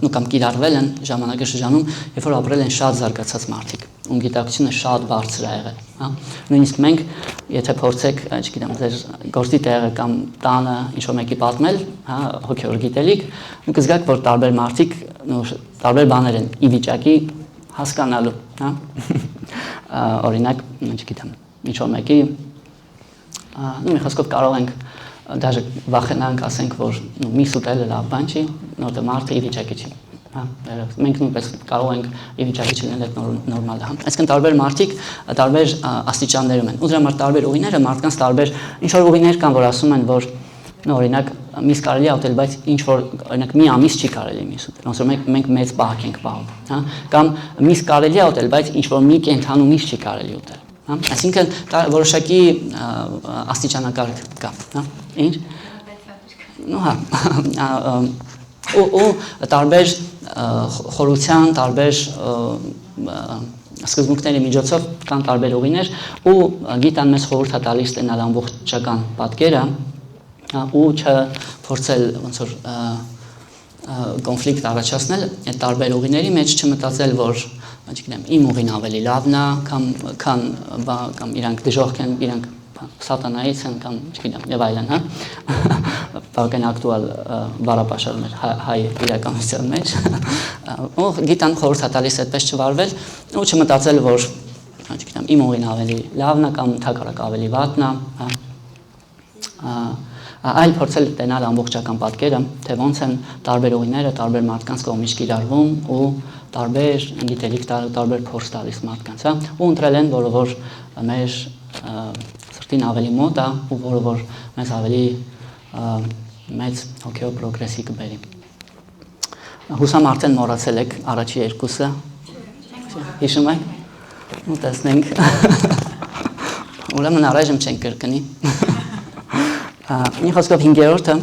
ու կամ կիրառվել են ժամանակաշրջանում, երբ որ ապրել են շատ զարգացած մարդիկ, ում գիտակցությունը շատ բարձր է եղել, Նույնիսկ մենք, եթե փորձեք, չգիտեմ, ձեր գործի տեղը կամ տանը ինչ-որ մեկի պատմել, հոգևոր գիտելիք, կզգաք, որ տարբեր մարդիկ տարբեր բաներ են ի վիճակի հասկանալու, Օրինակ, չգիտեմ, ինչ-որ մեկի, մի խոսքով կարող ենք դաժե վախենանք, ասենք, որ միս ուտելը լավ բան չի, որտեղ մարդը ի վիճակի չի, Հա, մենք նույնպես կարող ենք ի վիճակի չլինել այդ նորմալը, հա։ Այսինքն տարբեր մարդիկ տարբեր աստիճաններում են։ Ու դրա համար տարբեր ուղիները մարդկանց տարբեր ինչ որ ուղիներ կան, որ ասում են, որ օրինակ միս կարելի է ուտել, բայց ինչ որ օրինակ մի ամիս չի կարելի միս ուտել։ Ոնց որ մենք մեծ պահակ ենք պահում, հա։ Կամ միս կարելի է ուտել, բայց ինչ որ մի կենթանու միս չի կարելի ուտել, հա։ Այսինքն որոշակի աստիճանակարգ կա, հա։ Ինչ։ Ну հա, ու տարբեր խորության, տարբեր սկզբունքների միջոցով կան տարբեր ուղիներ ու գիտան մեզ խորհուրդ է տալիս տենալ ամբողջական պատկերը ու չփորձել ոնց որ կոնֆլիկտ առաջացնել այդ տարբեր ուղիների մեջ չմտածել որ չգիտեմ իմ ուղին ավելի լավն է կամ իրանք դժոխք են իրանք սատանայից են կամ չգիտեմ եւ այլն հա բավական ակտուալ բառապաշար մեր հայ իրականության մեջ ու գիտան խորհուրդ է տալիս այդպես չվարվել ու չմտածել որ չգիտեմ իմ ուղին ավելի լավն է կամ թակարակ ավելի վատն է հա այլ փորձել տենալ ամբողջական պատկերը, թե ոնց են տարբեր ուղիները, տարբեր մարդկանց կողմից կիրառվում ու տարբեր գիտելիք, տարբեր փորձ տալիս մարդկանց, հա, ու ընտրել են, որը որ մեր սրտին ավելի մոտ է ու որը որ մեզ ավելի մեծ հոգեով պրոգրեսի կբերի։ Հուսամ արդեն մոռացել եք առաջի երկուսը։ Հիշում եք։ Ու տեսնենք։ Ուրեմն առայժմ չենք կրկնի։ Մի խոսքով 5-րդը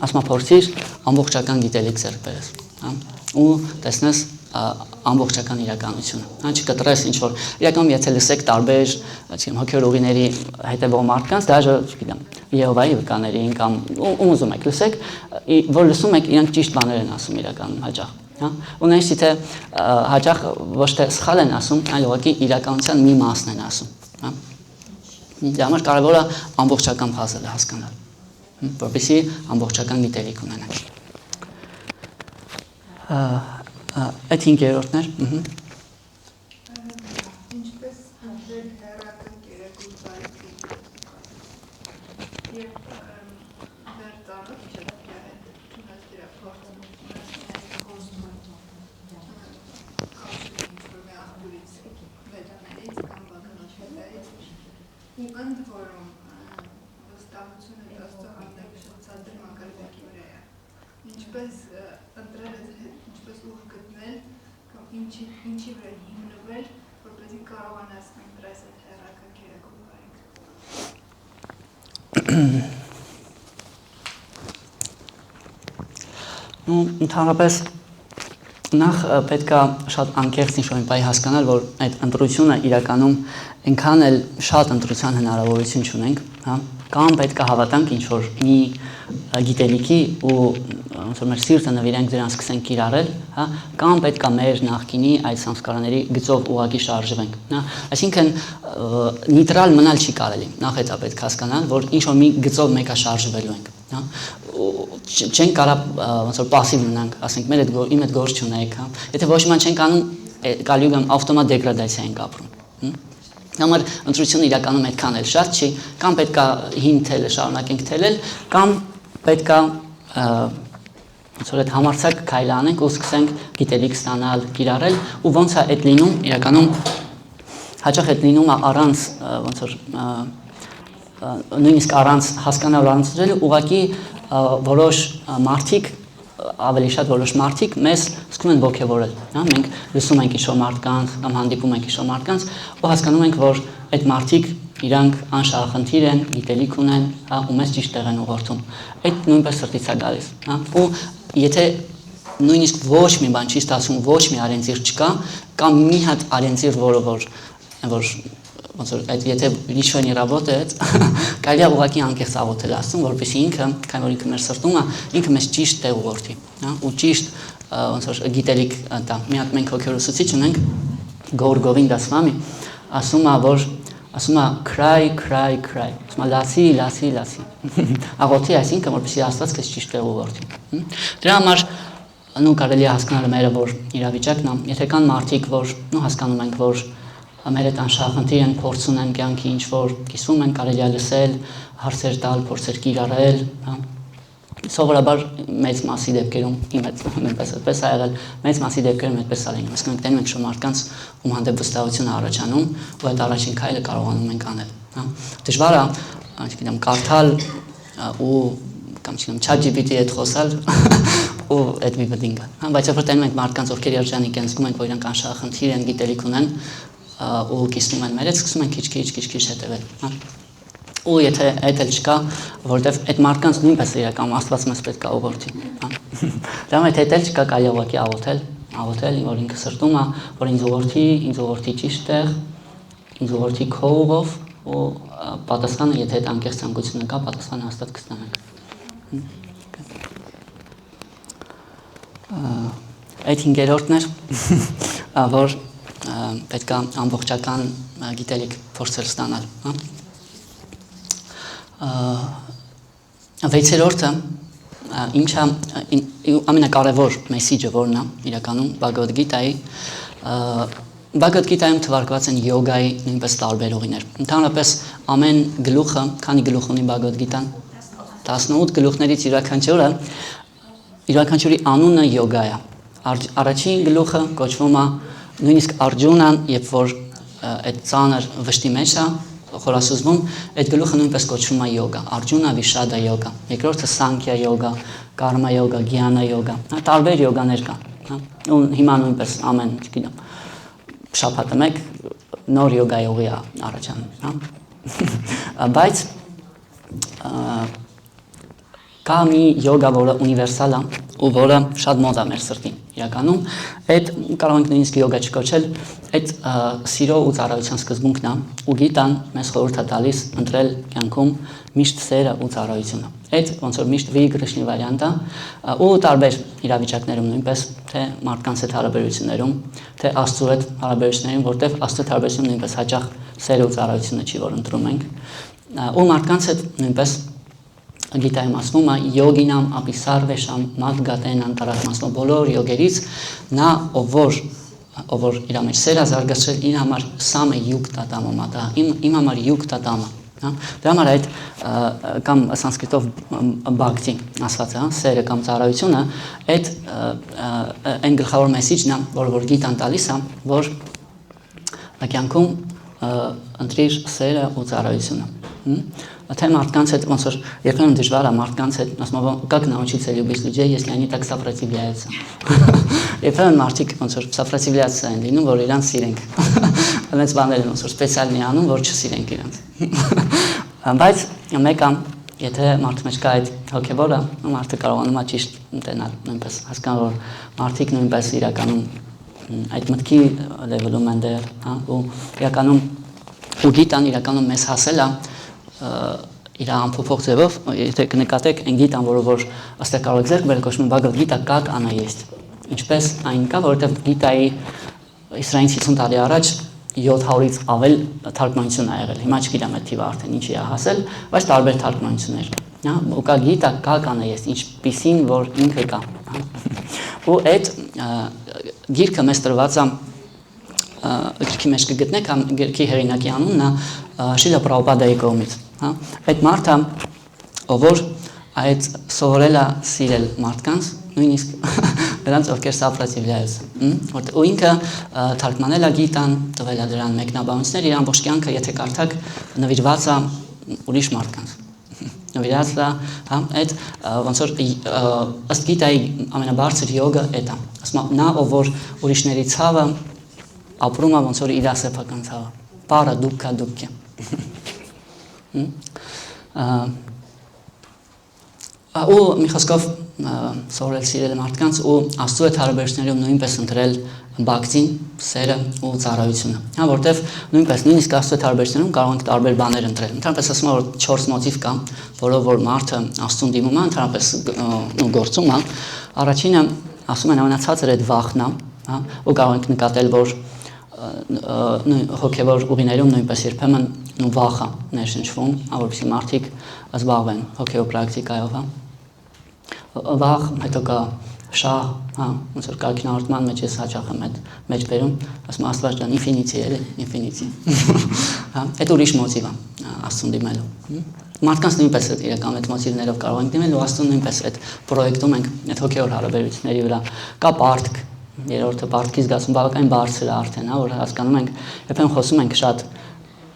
ասում փորձիր ամբողջական գիտելիք ձեռք բերես, հա, ու տեսնես ամբողջական իրականությունը, հա, չկտրես ինչ որ իրականում եթե լսեք տարբեր, չգիտեմ, հոգեոր ուղիների հետևող մարդկանց, դաժե, չգիտեմ, Եհովայի վկաներին կամ ում ուզում եք լսեք, որ լսում եք, իրանք ճիշտ բաներ են ասում իրականում հաճախ, հա, ու նայեցի թե հաճախ ոչ թե սխալ են ասում, այլ ուղղակի իրականության մի մասն են ասում, հա։ Դրա համար կարևոր է ամբողջական փազլը հասկանալ, որպեսզի ամբողջական գիտելիք ունենանք։ Այդ 5-րդն էր։ Ինչպես հանդեր հեռական կերակուրվայքի և դեր տարով չդակյարել չունես դրա փորձնությունների խոստման կաշր ինչ-որ մի աղբուրից վեդաներից կամ բականաշետայից ու ընդ որում վստահությունը դաստո հանդեպ շծածր մակարդակի վրա է։ Ինչպես ընտրել ինչպես ուղ գտնել կամ ինչի վրա հիմնվել, որպեսզի կարողանաս ընտրես այդ հեռական կերակուրվայինքը։ Ընդհանրապես նախ պետք է շատ անկեղծ ինչ-որ մի հասկանալ, որ այդ ընտրությունը իրականում այնքան էլ շատ ընտրության հնարավորություն չունենք, հա, կամ պետք է հավատանք ինչ-որ մի գիտելիքի ու ոնց որ մեր սիրտը նվիրենք դրան սկսենք կիրառել, հա, կամ պետք է մեր նախկինի այդ սամսկարանների գծով ուղղակի շարժվենք, հա, այսինքն նեյտրալ մնալ չի կարելի, նախ այդ է պետք հասկանալ, որ ինչ-որ մի գծով մեկը շարժվելու ենք, հա, չենք կարող ոնց որ пассив մնանք, ասենք մեր իմ այդ գործ չունենք, հա, եթե ոչ մի բան չենք անում, կարելի է ավտոմատ դեգրադացիա ենք ապրում, Համար ընտրությունը իրականում այդքան էլ շատ չի, կամ պետք է հին թելը շարունակենք թելել, կամ պետք է ոնց որ այդ համարձակ քայլ անենք ու սկսենք գիտելիք ստանալ, կիրառել, ու ոնց է այդ լինում, իրականում հաճախ այդ լինում է առանց ոնց որ նույնիսկ առանց հասկանալ առանց ուզելու, ուղղակի որոշ մարդիկ ավելի շատ որոշ մարդիկ մեզ սկսում են ողջևորել, հա, մենք լսում ենք ինչ-որ մարդկանց կամ հանդիպում ենք ինչ-որ մարդկանց ու հասկանում ենք, որ այդ մարդիկ իրանք անշահախնդիր են, գիտելիք ունեն, հա, ու մեզ ճիշտ տեղ են ուղղորդում։ Այդ նույնպես սրտից է գալիս, հա, ու եթե նույնիսկ ոչ մի բան չի ստացվում, ոչ մի արենձիր չկա, կամ մի հատ արենձիր, որ ոնց որ այդ եթե լիչվենի работает, կարելի է ուղղակի անկեղծ աղոթել Աստծուն, որպեսզի ինքը, քանի որ ինքը մեր սրտում է, ինքը մեզ ճիշտ տեղ ուղղորդի, հա, ու ճիշտ ոնց որ գիտելիք տա։ Մի հատ մենք հոգեորուսուցիչ ունենք, Գորգովին դասվամի, ասում է cry, ասում է լացի, աղոթի, այսինքն որպեսզի Աստված քեզ ճիշտ տեղ ուղղորդի։ Դրա համար նույն կարելի է հասկանալ մերը, որ իրավիճակն է, եթե կան մարդիկ, որ հասկանում ենք, որ մեր այդ անշահախնդիր են, փորձ ունեն կյանքի ինչ-որ կիսում են, կարելի է լսել, հարցեր տալ, փորձեր կիրառել, հա, Սովորաբար մեծ մասի դեպքերում իմ հետ նույնպես այդպես ա եղել, մեծ մասի դեպքերում այդպես ա լինում, իսկ մենք տենում ենք շուտ մարդկանց ում հանդեպ վստահություն է առաջանում ու այդ առաջին քայլը կարողանում ենք անել, հա։ Դժվար է, չգիտեմ, կարդալ ու կամ չգիտեմ ChatGPT-ի հետ խոսալ ու այդ մի բդինգը, հա, բայց երբ որ տենում ենք մարդկանց, ովքեր երջանիկ են, զգում ենք, որ իրանք անշահախնդիր են, գիտելիք ունեն ու կիսնում են մեր հետ, սկսում են քիչ հետևել, հա։ Ու եթե այդ էլ չկա, որովհետև այդ մարդկանց նույնպես իրականում Աստված մեզ պետք է ուղղորդի, հա։ Դա հետ էլ չկա, կարելի ուղղակի աղոթել, որ ինքը սրտում է, որ ինձ ուղղորդի ճիշտ տեղ, ինձ ուղղորդի քո ուղով ու պատասխանը, եթե այդ անկեղծ ցանկությունը կա, պատասխանը հաստատ կստանանք։ Այդ 5-րդն էր, որ պետք է ամբողջական գիտելիք փորձել ստանալ, հա։ 6-րդը ինչա ամենակարևոր մեսիջը որն է իրականում Բhagavad Gita-ի Բhagavad Gita-ում թվարկված են յոգայի նույնպես տարբեր ուղիներ։ Ընդհանրապես ամեն գլուխը, քանի գլուխ ունի Bhagavad Gita-ն, 18 գլուխներից յուրաքանչյուրի անունը յոգա է։ Առաջին գլուխը կոչվում է նույնիսկ Արջունան, երբ որ այդ ծանր վշտի մեջ է խորասուզվում, այդ գլուխը նույնպես կոչվում է յոգա, Արջունա Վիշադա յոգա, երկրորդը Սանքյա յոգա, Կարմա յոգա, Գյանա յոգա, տարբեր յոգաներ կան, հա, ու հիմա նույնպես ամեն, չգիտեմ, շաբաթը մեկ նոր յոգայի ուղի է առաջանում, հա, բայց կա մի յոգա, որը ունիվերսալ է ու որը շատ մոտ է մեր սրտին, իրականում, այդ կարող ենք նույնիսկ յոգա չկոչել, այդ սիրո ու ծառայության սկզբունքն է, ու գիտան մեզ խորհուրդ է տալիս ընտրել կյանքում միշտ սերը ու ծառայությունը։ Այդ ոնց որ միշտ վի Կրիշնի վարիանտ է, ու տարբեր իրավիճակներում նույնպես, թե մարդկանց հետ հարաբերություններում, թե Աստծո հետ հարաբերություններում, որտեղ Աստծո հետ հարաբերությունը նույնպես հաճախ սերը ու ծառայությունը չի, որ ընտրում ենք, ու մարդկանց հետ նույնպես Գիտայում ասվում է յոգինամ ապիսարվեշամ մադգատեն անտարակում ասվում բոլոր յոգերից նա ով որ իր մեջ սեր է զարգացրել իր համար սամը յուկտա տամը դա իմ համար յուկտա տամը, հա, դրա համար այդ կամ սանսկրիտով բhakti ասված է, սերը կամ ծառայությունը, այդ այն գլխավոր մեսիջն է, որ գիտան տալիս է, որ կյանքում ընտրիր սերը ու ծառայությունը, Թե մարդկանց հետ ոնց որ երբեմն դժվար է մարդկանց հետ, ասում եմ, как научиться любить людей, если они так сопротивляются։ Երբեմն մարդիկ ոնց որ сопротивляться են լինում, որ իրանց սիրենք։ Այնպես բաներ ոնց որ սպեցիալնի անում, որ չսիրենք իրանց։ Բայց մեկը, եթե մարդու մեջ կա այդ հոգևորը, մարդը կարողանում է ճիշտ ունենալ, նույնպես հասկանալ, որ մարդիկ նույնպես իրականում այդ մտքի լեվելում են դեռ, հա, ու իրականում ու գիտան իրականում մեզ հասել է իր ամփոփող ձևով, եթե կնկատեք այն գիտան, որ ըստ կարող եք ձեռք բերել կոչվում Bhagavad Gita как она есть։ Ինչպես այն կա, որովհետև Գիտայի Իսրայելից 50 տարի առաջ 700-ից ավել թարգմանություն ա եղել։ Հիմա չգիտեմ այդ թիվը արդեն ինչի է հասել, բայց տարբեր թարգմանություններ, հա, ու կա Gita как она есть, ինչպիսին որ ինքը կա։ Ու այդ գիրքը մեզ տրված է գրքի մեջ կգտնեք, գրքի հեղինակի անունն է Շիլա Պրաբհուպադայի կողմից, հա, այդ մարդը, ով որ այդ սովորել է սիրել մարդկանց, նույնիսկ նրանց ովքեր սопротивляются, ու ինքը թարգմանել է Գիտան, տվել է դրան մեկնաբանություններ, իր ամբողջ կյանքը, եթե կարդաք, նվիրված է ուրիշ մարդկանց, նվիրված է, հա, այդ ոնց որ ըստ Գիտայի ամենաբարձր յոգը այդ է, ասում է, նա ով որ ուրիշների ցավը ապրում է ոնց որ իր սեփական ցավը, պարը դուքքա դուքքե։ Ու մի խոսքով սովորել սիրել մարդկանց ու Աստծո հետ հարաբերություններում նույնպես ընտրել բhakti-ին, սերը ու ծառայությունը։ Հա, որտեվ նույնպես նույնիսկ Աստծո հետ հարաբերություններում կարող ենք տարբեր բաներ ընտրել։ Ընդհանրապես ասում եմ, որ 4 մոտիվ կա, որով որ մարդը Աստծուն դիմում է, ընդհանրապես գործում է։ Առաջինը ասում են ամենացածր այդ վախն է, հա, ու կարող ենք նկատել, որ հոգևոր ուղիներում նույնպես երբեմն վախը ներշնչվում, որպեսզի մարդիկ զբաղվեն հոգևոր պրակտիկայով, հա։ Վախ, հետո կա շահ, հա, ոնց որ կարգինահարթման մեջ ես հաճախ եմ այդ մեջ բերում, ասում Աստված ջան, ինֆինիտի էլի, ինֆինիտի։ Հա, այդ ուրիշ մոտիվ է Աստծուն դիմելու։ մարդկանց նույնպես այդ իրական այդ մոտիվներով կարող ենք դիմել ու աստուն նույնպես այդ պրոյեկտում ենք այդ հոգևոր հարաբերությունների վրա կա պարտք, երրորդը պարտքի զգացում բավականին բարձր է արդեն, հա, որ հասկանում ենք, երբեմն խոսում ենք շատ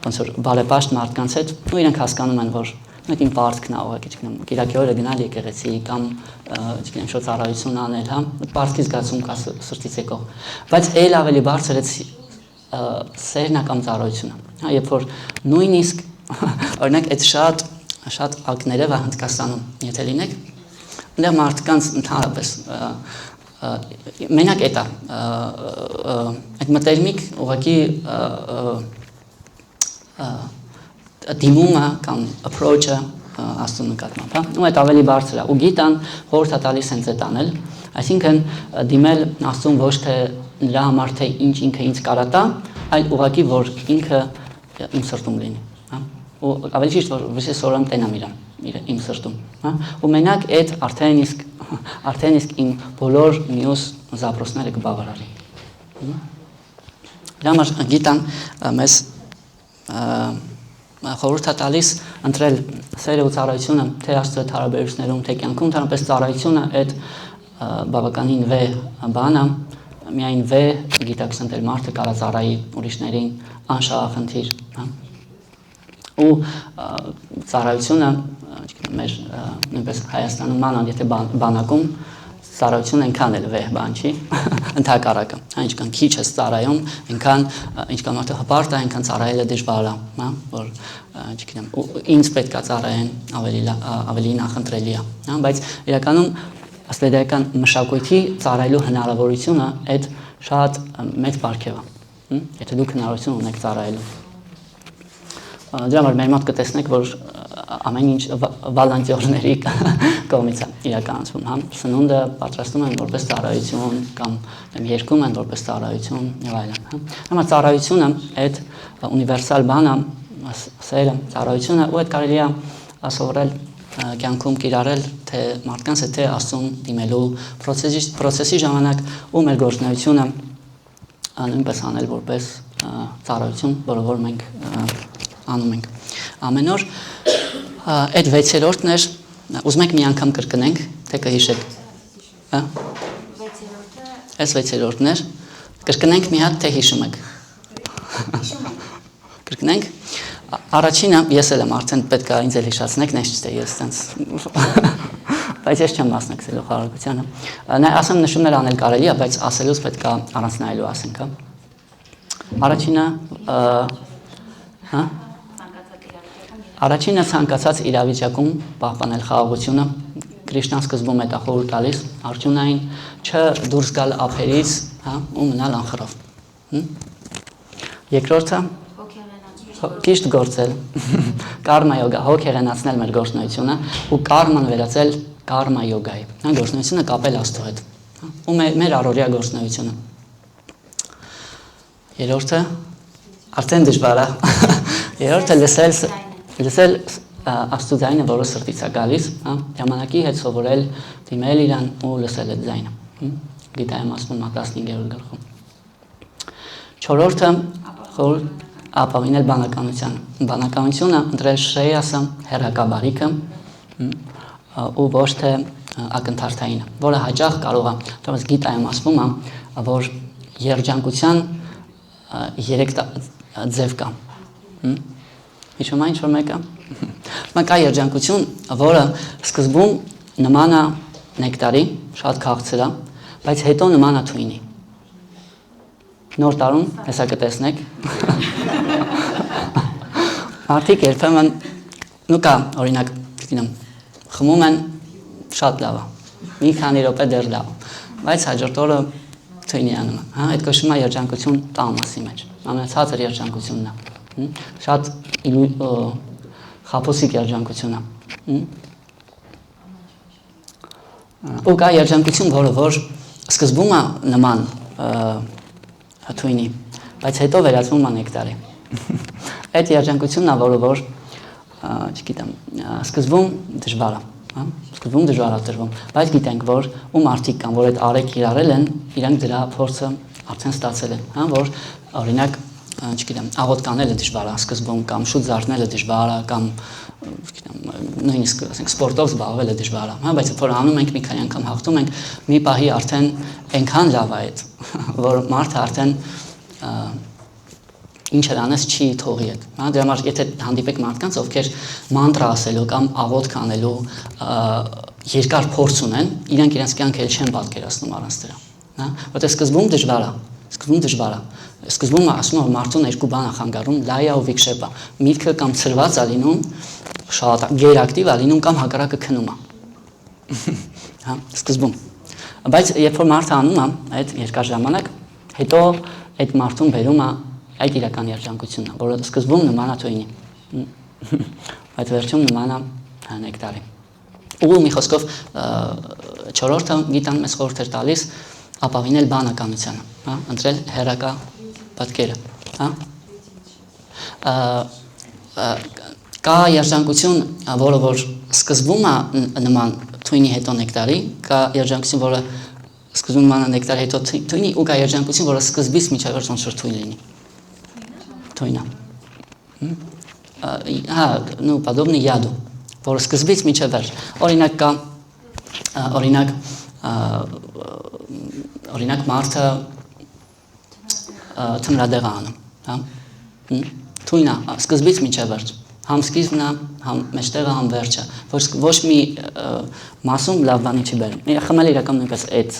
ոնց որ բարեպաշտ մարդկանց հետ, ու իրենք հասկանում են, որ այդ իմ պարտքն է ուղղակի, չգիտեմ, Կիրակի օրը գնալ եկեղեցի կամ չգիտեմ, շուտ ծառայություն անել, հա, պարտքի զգացում կա սրտից եկող, բայց այլ ավելի բարձր է սերն կամ ծառայությունը, հա, երբ որ նույնիսկ օրինակ այդ շատ ակներով է Հնդկաստանում, եթե լինեք, այնտեղ մարդկանց ընդհանրապես մենակ այդ այդ մտերմիկ ուղղակի դիմումը կամ approach-ը աստծո նկատմամբ, հա, ու այդ ավելի բարձր է, ու գիտան խորհուրդ է տալիս հենց այդ անել, այսինքն դիմել աստծուն ոչ թե նրա համար թե ինչ ինքը ինձ կարա տա, այլ ուղղակի որ ինքը իմ սրտում լինի, հա, ու ավելի ճիշտ որ սորամ տենամ իմ սրտում, հա, ու մենակ այդ արդեն իսկ իմ բոլոր մյուս զապրոսները կբավարարի։ Դրա համար գիտան մեզ խորհուրդ է տալիս ընտրել սերը ու ծառայությունը թե աստծո հետ հարաբերություններում, թե կյանքում, ընդհանրապես ծառայությունը այդ բավականին վեհ բան է, միայն վեհ գիտակցընթեր մարդը կարա ծառայի ուրիշներին անշահախնդիր, հա։ Ու ծառայությունը, մեր նույնպես Հայաստանում մանավանդ եթե բանակում ծառայությունը այնքան էլ վեհ բան չի, ընդհակառակը, այնքան քիչ ես ծառայում, այնքան մարդը հպարտ է, այնքան ծառայելը դժվար է, հա, որ չգիտեմ, ինձ պետք է ծառայեն ավելի նախընտրելի է, հա, բայց իրականում ասլեդայական մշակույթի ծառայելու հնարավորությունը այդ շատ մեծ պարգև է, եթե դուք հնարավորություն ունեք ծառայելու։ Դրա համար մեր մոտ կտեսնեք, որ ամեն ինչ վոլոնտյորների կողմից է իրականացվում, հա, սնունդը պատրաստում են որպես ծառայություն կամ երգում են որպես ծառայություն եւ այլն, հա։ Հիմա ծառայությունը այդ ունիվերսալ բանը, սերը, ծառայությունը ու այդ կարելի է սովորել կյանքում կիրառել թե մարդկանց հետ թե աստծուն դիմելու process-ի ժամանակ ու մեր գործունեությունը նույնպես անել որպես ծառայություն, որը որ մենք անում ենք ամեն օր։ Այդ 6-րդն էր, ուզում եք մի անգամ կրկնենք, թե կհիշեք։ Հա։ 6-րդը։ Այս 6-րդն էր։ Կրկնենք մի հատ, թե հիշում եք։ Կրկնենք։ Առաջինը ես էլ եմ արդեն պետք է ինձ էլ հիշացնեք, նես չէ ես տենց։ Բայց ես չեմ մասնակցելու խաղարկությանը։ Նա ասեմ նշումներ անել կարելի է, բայց ասելուց պետք է առանձնայելու ասենք, հա։ Առաջինը, հա։ Առաջինը ցանկացած իրավիճակում պահպանել խաղաղությունը, Կրիշնան սկզբում է դա խորհուրդ տալիս, Արջունային չդուրս գալ ափերից, հա, ու մնալ անխռով։ Երկրորդը ճիշտ գործել, կարմա յոգա, հոգ հեղենացնել մեր գործունեությունը ու կարման վերածել կարմա յոգայի, հա, գործունեությունը կապել աստծո հետ, ու մեր առօրյա գործունեությունը։ Երրորդը արդեն դժվար է, երրորդը լսել աստծո ձայնը, որը սրտից է գալիս, հա, ժամանակի հետ սովորել դիմել իրան ու լսել այդ ձայնը։ Գիտայում ասում 15-րդ գլխում։ Չորրորդը ապավինել բանականությունը, ընտրել շրեյասը, հեռակա բարիքը ու ոչ թե ակնթարթայինը, որը հաճախ կարող է, դրանց գիտայում ասվում է, որ երջանկության 3 ձև կա։ Հիշում եք ինչ-որ մեկը։ Կա երջանկություն, որը սկզբում նման է նեկտարի, շատ քաղցր է, բայց հետո նման է թույնի։ Նոր տարում հեսա կտեսնեք։ Մարդիկ երբեմն կա, օրինակ, չգիտեմ, խմում են շատ լավ է, մի քանի րոպե դեռ լավ, բայց հաջորդ օրը թույնի է նման, հա, այդ կոչվում է երջանկություն տամասի մեջ, ամենացածր երջանկությունն է, շատ խաբոսիկ երջանկություն է։ Ու կա երջանկություն, որը որ սկզբում է նման թույնի, բայց հետո վերածվում է նեկտարի։ Այդ երջանկությունն է, որը որ, չգիտեմ, սկզբում դժվար է, սկզբում դժվար է տրվում, բայց գիտենք, որ ու մարդիկ կան, որ այդ արեք իրարել են, իրանք դրա փորձը արդեն ստացել են, որ օրինակ չգիտեմ, աղոտ կանելը դժվար է սկզբում կամ շուտ զարթնելը դժվար է կամ նույնիսկ ասենք սպորտով զբաղվելը դժվար է, հա, բայց երբ որ անում ենք մի քանի անգամ հաղթում ենք, մի պահի արդեն այնքան լավ է այդ, որ մարդը արդեն ինչ անես չի թողի այդ, հա, դրա համար եթե հանդիպեք մարդկանց, ովքեր մանտրա ասելու կամ աղոտ կանելու երկար փորձ ունեն, իրենք իրենց կյանքը չեն պատկերացնում առանց դրա, հա, որտեղ սկզբում դժվար է, սկզբում ասում եմ մարդուն երկու բան է խանգարում, լայա ու վիքշեպա, միտքը կամ ծրված է լինում, շատ գերակտիվ է լինում կամ հակառակը քնում է, հա, սկզբում, բայց երբ որ մարդը անում է այդ երկար ժամանակ, հետո այդ մարդուն բերում է այդ իրական երջանկությունն է, որը սկզբում նման է թույնի, բայց վերջում նման է նեկտարի։ Ու մի խոսքով չորրորդը գիտան մեզ խորհուրդ էր տալիս ապավինել բանականությանը, հա, ընտրել հերակա պատկերը, հա։ Կա երջանկություն, որը որ սկզբում է նման թույնի հետո նեկտարի, կա երջանկություն, որը սկզբում նման է նեկտարի հետո թույնի, ու կա երջանկություն, որը սկզբից մինչև վերջ ոնց որ թույն լինի։ Թույնա։ Հա, ну, подобный яду, որը սկզբից մինչև վերջ։ Օրինակ մարդը թմրադեղ անում, հա։ Թույնա, սկզբից մինչև վերջ։ Համ սկիզբն է, համ մեջտեղը, համ վերջը։ Ոչ մի մասում լավ բանի չի բերում։ Խմել իրական նույնպես այդ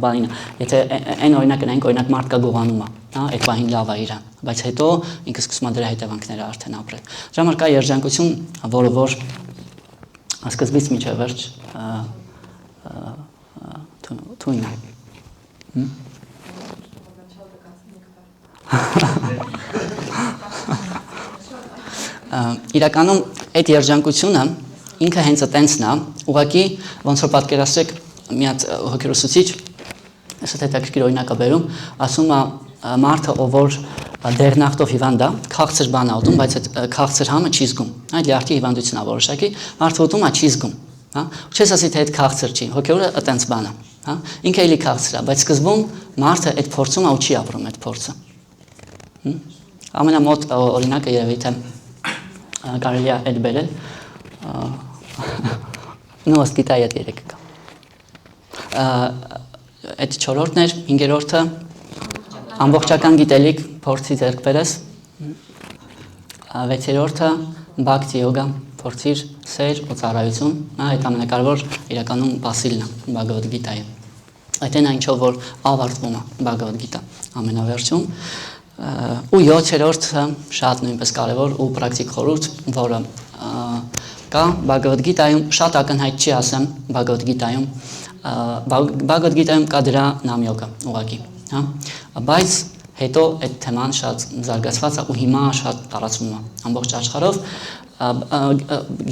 բանին է։ Եթե այն օրինակը նայենք, օրինակ մարդկա գողանում է, հա, այդ բանին լավ է իրան, բայց հետո ինքը սկսում է դրա հետևանքները արդեն ապրել։ Դրա համար կա երջանկություն, որը որ սկզբից մինչև վերջ թույն է։ Իրականում այդ երջանկությունը ինքը հենց այտենցն է, ուղղակի ոնց որ պատկերացրեք մի հատ հոգերուսուցիչ, այս հետաքրքիր օրինակ է բերում, ասում է մարդը, ով որ դեղնախտով հիվանդ է, քաղցր բան է ուտում, բայց այդ քաղցր համը չի զգում, այդ լյարդի հիվանդություն է որոշակի, մարդը ուտում է չի զգում, հա, չես ասի թե այդ քաղցր չի, հոգևորը այտենց բան է, հա, ինքը էլի քաղցր է, բայց սկզբում մարդը այդ փորձում է ու չի ապրում այդ փորձը։ Ամենամոտ օրինակը երևի թե կարելի է այդ բերել, նու ասկիտայի այդ երեկը կա։ Այդ չորորդն էր, հինգերորդը, ամբողջական գիտելիք փորձի ձեռք բերես, վեցերորդը, բակտի յոգա, փորձիր սեր ու ծառայություն, այդ ամենակարևոր իրականում Բասիլն է, Բհագավադ Գիտայի։ Այդ այն ինչով որ ավարտվում է Բհագավադ Գիտա ամենավերջում, ու 7-րդը շատ նույնպես կարևոր ու պրակտիկ խորհուրդ, որը կա Բհագավադ Գիտայում, շատ ակնհայտ չի ասեմ Բհագավադ Գիտայում, Բհագավադ Գիտայում կա դրա նամյոկը ուղղակի, հա, բայց հետո այդ թեման շատ զարգացված է ու հիմա շատ տարածվում է ամբողջ աշխարհով։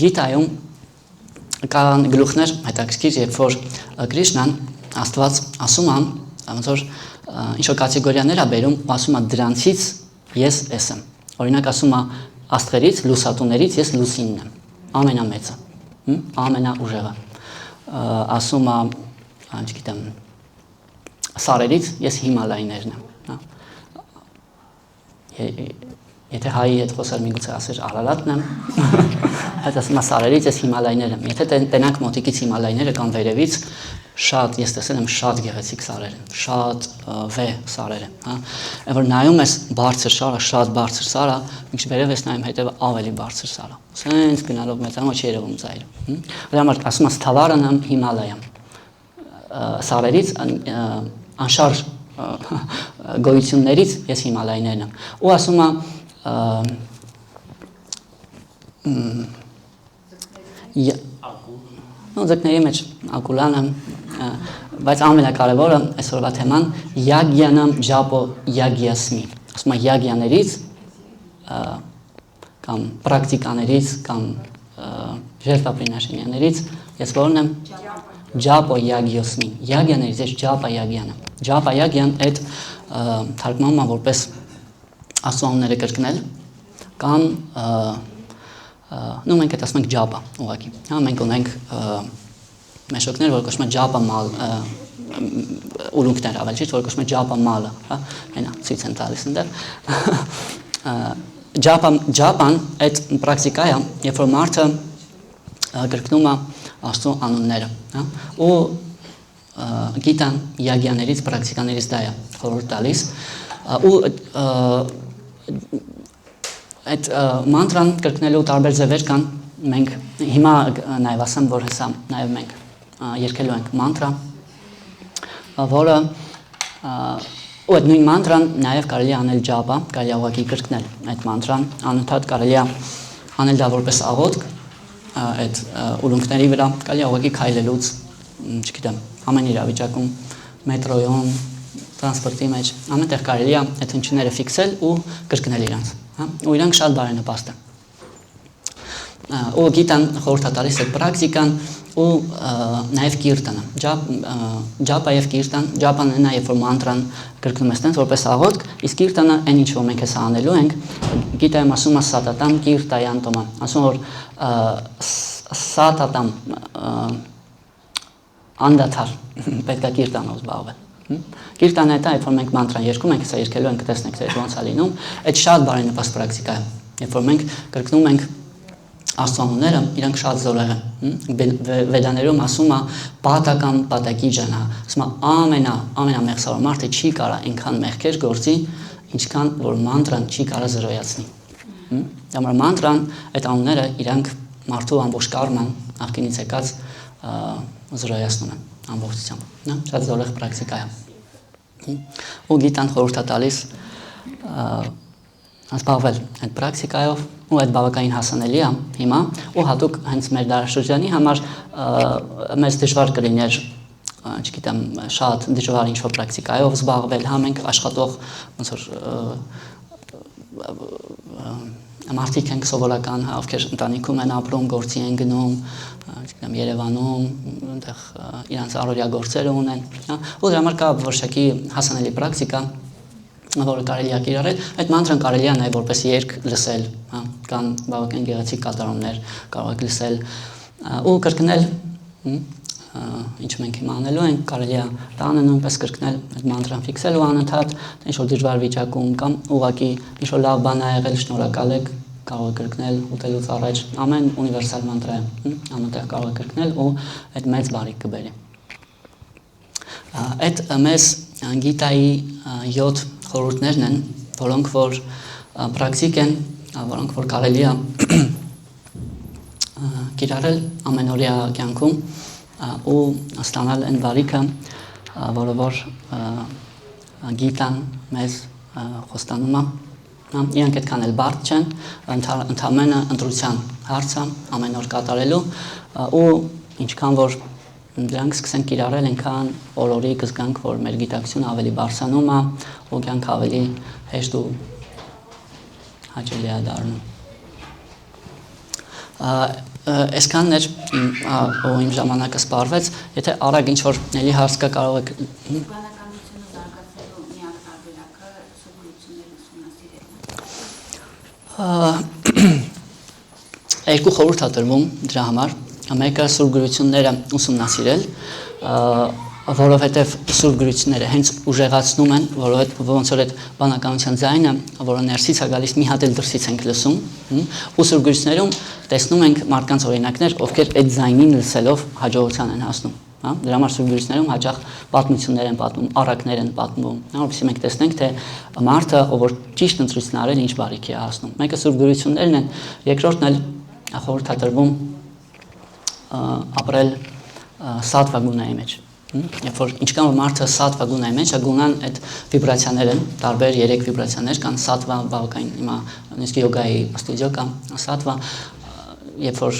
Գիտայում կան գլուխներ հետաքրքիր, երբ որ Կրիշնան Աստված ասում է, ոնց որ ինչ-որ կատեգորիաներ է բերում, ասում է դրանցից ես ես եմ։ Օրինակ ասում է աստղերից, լուսատուներից ես լուսինն եմ, ամենամեծը, ամենաուժեղը։ Ասում է, չգիտեմ, սարերից ես Հիմալայներն եմ։ Եթե հայի հետ խոսար միգուցե ասեր Արարատն եմ, այդ ասում է սարերից ես Հիմալայներ եմ։ Եթե տենանք մոտիկից Հիմալայները կամ վերևից, շատ, ես տեսել եմ շատ գեղեցիկ սարեր են, շատ վեհ սարեր են, հա, որ նայում ես բարձր սարը, շատ բարձր սարը, մինչ վերև ես նայում հետևը ավելի բարձր սարը, սենց գնալով մեծանում չի երևում ծայրը, դրա համար ասում ես Թավարան եմ Հիմալայամ, սարերից անշարժ գոյություններից ես Հիմալայներն եմ, ու ասում է ձկների մեջ ակուլան եմ, բայց ամենակարևորը այսօրվա թեման Յագյանամ Ջապո Յագյասմի, ասում է յագյաներից կամ պրակտիկաներից կամ ժերտապրինաշենյաներից ես որն եմ Ջապո Յագյասմի, յագյաներից ես Ջապա Յագյանը, Ջապա Յագյան այդ թարգմանվում է որպես աստուանունները կրկնել կամ նու մենք այդ ասում ենք ջապա ուղղակի, հա, մենք ունենք մեշոկներ, որ կոչվում է ջապա ուլունքներ ավել, ճիշտ որ կոչվում է ջապա մալը, հա, այնա ցույց են տալիս այնտեղ։ Ջապան այդ պրակտիկայա, երբ որ մարդը կրկնում է Աստծո անունները, հա, ու գիտան յագյաներից, պրակտիկաներից դա է խորհուրդ տալիս, ու այդ մանտրան կրկնելու տարբեր ձևեր կան, մենք հիմա նաև ասեմ, որ հեսա նաև մենք երկելու ենք մանտրա, որը ու այդ նույն մանտրան նաև կարելի է անել ջապա, կարելի է ուղղակի կրկնել այդ մանտրան, անընդհատ կարելի է անել դա որպես աղոթք, այդ ուլունքների վրա, կարելի է ուղղակի քայլելուց, չգիտեմ, ամեն իրավիճակում, մետրոյում, տրանսպորտի մեջ, ամենտեղ կարելի է այդ հնչյունները ֆիքսել ու կրկնել իրանց, հա, ու իրանք շատ բարենպաստ են։ Ու գիտան խորհուրդ տալիս այդ պրակտիկան ու նաև կիրտանը, ջապա եւ կիրտան, ջապան նաև որ մանտրան կրկնում ես տենց որպես աղոթք, իսկ կիրտանը այն ինչ որ մենք հեսա անելու ենք, գիտայում ասում է սատատամ կիրտայան տոմա, ասում որ սատատամ անդադար պետք է կիրտանով զբաղվել։ Կիրտանը դա երբ որ մենք մանտրան երգում ենք, հեսա երգելու ենք, տեսնենք թե ոնց է լինում, այդ շատ բարենպաստ պրակտիկա է, երբ որ մենք կրկնում ենք Աստծո անունները, իրանք շատ զորեղ են։ Վեդաներում ասում է պատական պատակի ջանա, ասում է ամենամեղսավոր մարդը չի կարա այնքան մեղքեր գործի, ինչքան որ մանտրան չի կարա զրոյացնի։ Դամար մանտրան այդ անունները իրանք մարդու ամբողջ կարման աղքինից եկած զրոյացնում են ամբողջությամբ, շատ զորեղ պրակտիկա է։ Ու գիտան խորհուրդ է տալիս զբաղվել այդ պրակտիկայով ու այդ բավականին հասանելի է հիմա ու հատուկ հենց մեր դարաշրջանի համար մեզ դժվար կլիներ, չգիտեմ, շատ դժվար ինչ-որ պրակտիկայով զբաղվել, հա մենք աշխատող ոնց որ մարդիկ ենք սովորական, հա ովքեր ընտանիքում են ապրում, գործի են գնում, չգիտեմ, Երևանում, այնտեղ իրանց առօրյա գործերը ունեն, հա, ու դրա համար կա որոշակի հասանելի պրակտիկա, որը կարելի է կիրառել, այդ մանտրան կարելի է նաև որպես երգ լսել, հա, կան բավական գեղեցիկ կատարումներ, կարող եք լսել ու կրկնել, ինչ մենք հիմա անելու ենք, կարելի է տանը նույնպես կրկնել այդ մանտրան ֆիքսել ու անընդհատ ինչ-որ դժվար վիճակում կամ ուղղակի ինչ-որ լավ բան ա եղել, շնորհակալ եք, կարող եք կրկնել ուտելուց առաջ, ամեն ունիվերսալ մանտրա է, ամենտեղ կարող եք կրկնել ու այդ մեծ բարիք կբերի։ Այդ մեզ գիտայի 7 խորհուրդներն են, որոնք որ պրակտիկ են, որոնք որ կարելի է կիրառել ամենօրյա կյանքում ու ստանալ այն բարիքը, որը որ գիտան մեզ խոստանում է, իրանք այդքան էլ բարդ չեն, ընդամենը ընտրության հարցը ամեն օր կատարելու ու ինչքան որ դրանք սկսենք կիրառել, այնքան օրորի կզգանք, որ մեր գիտակցությունը ավելի բարձրանում է ու կյանքը ավելի հեշտ ու հաճելի է դառնում։ Այսքանն էր իմ ժամանակը սպառվեց, եթե արագ ինչ-որ էլի հարց կա կարող եք… Բանականությունը զարգացնելու միակ տարբերակը սովորությունների ուսումնասիրելն է։ Երկու խորհուրդ է տրվում դրա համար, մեկը սուրբ գրությունները ուսումնասիրել, որովհետև սուրբ գրությունները հենց ուժեղացնում են, որովհետև ոնց որ այդ բանականության ձայնը, որը ներսից է գալիս, մի հատ էլ դրսից ենք լսում, ու սուրբ գրություններում տեսնում ենք մարդկանց օրինակներ, ովքեր այդ ձայնին լսելով հաջողության են հասնում, հա, դրա համար սուրբ գրություններում հաճախ պատմություններ են պատմում, առակներ են պատմում, որովհետև մենք տեսնենք, թե մարդը, ով որ ճիշտ ընտրությունն արել, ինչ բարիքի է հասնում։ Մեկը սուրբ գրություններն են, երկրորդն էլ խորհուրդ է տրվում ապրել սատվա գունայի մեջ։ Երբ որ ինչքան որ մարդը սատվա գունայի մեջ է, գունան այդ վիբրացիաներ են, տարբեր 3 վիբրացիաներ կան, սատվա բավականին, հիմա նույնիսկ յոգայի ստուդիո կա, սատվա, երբ որ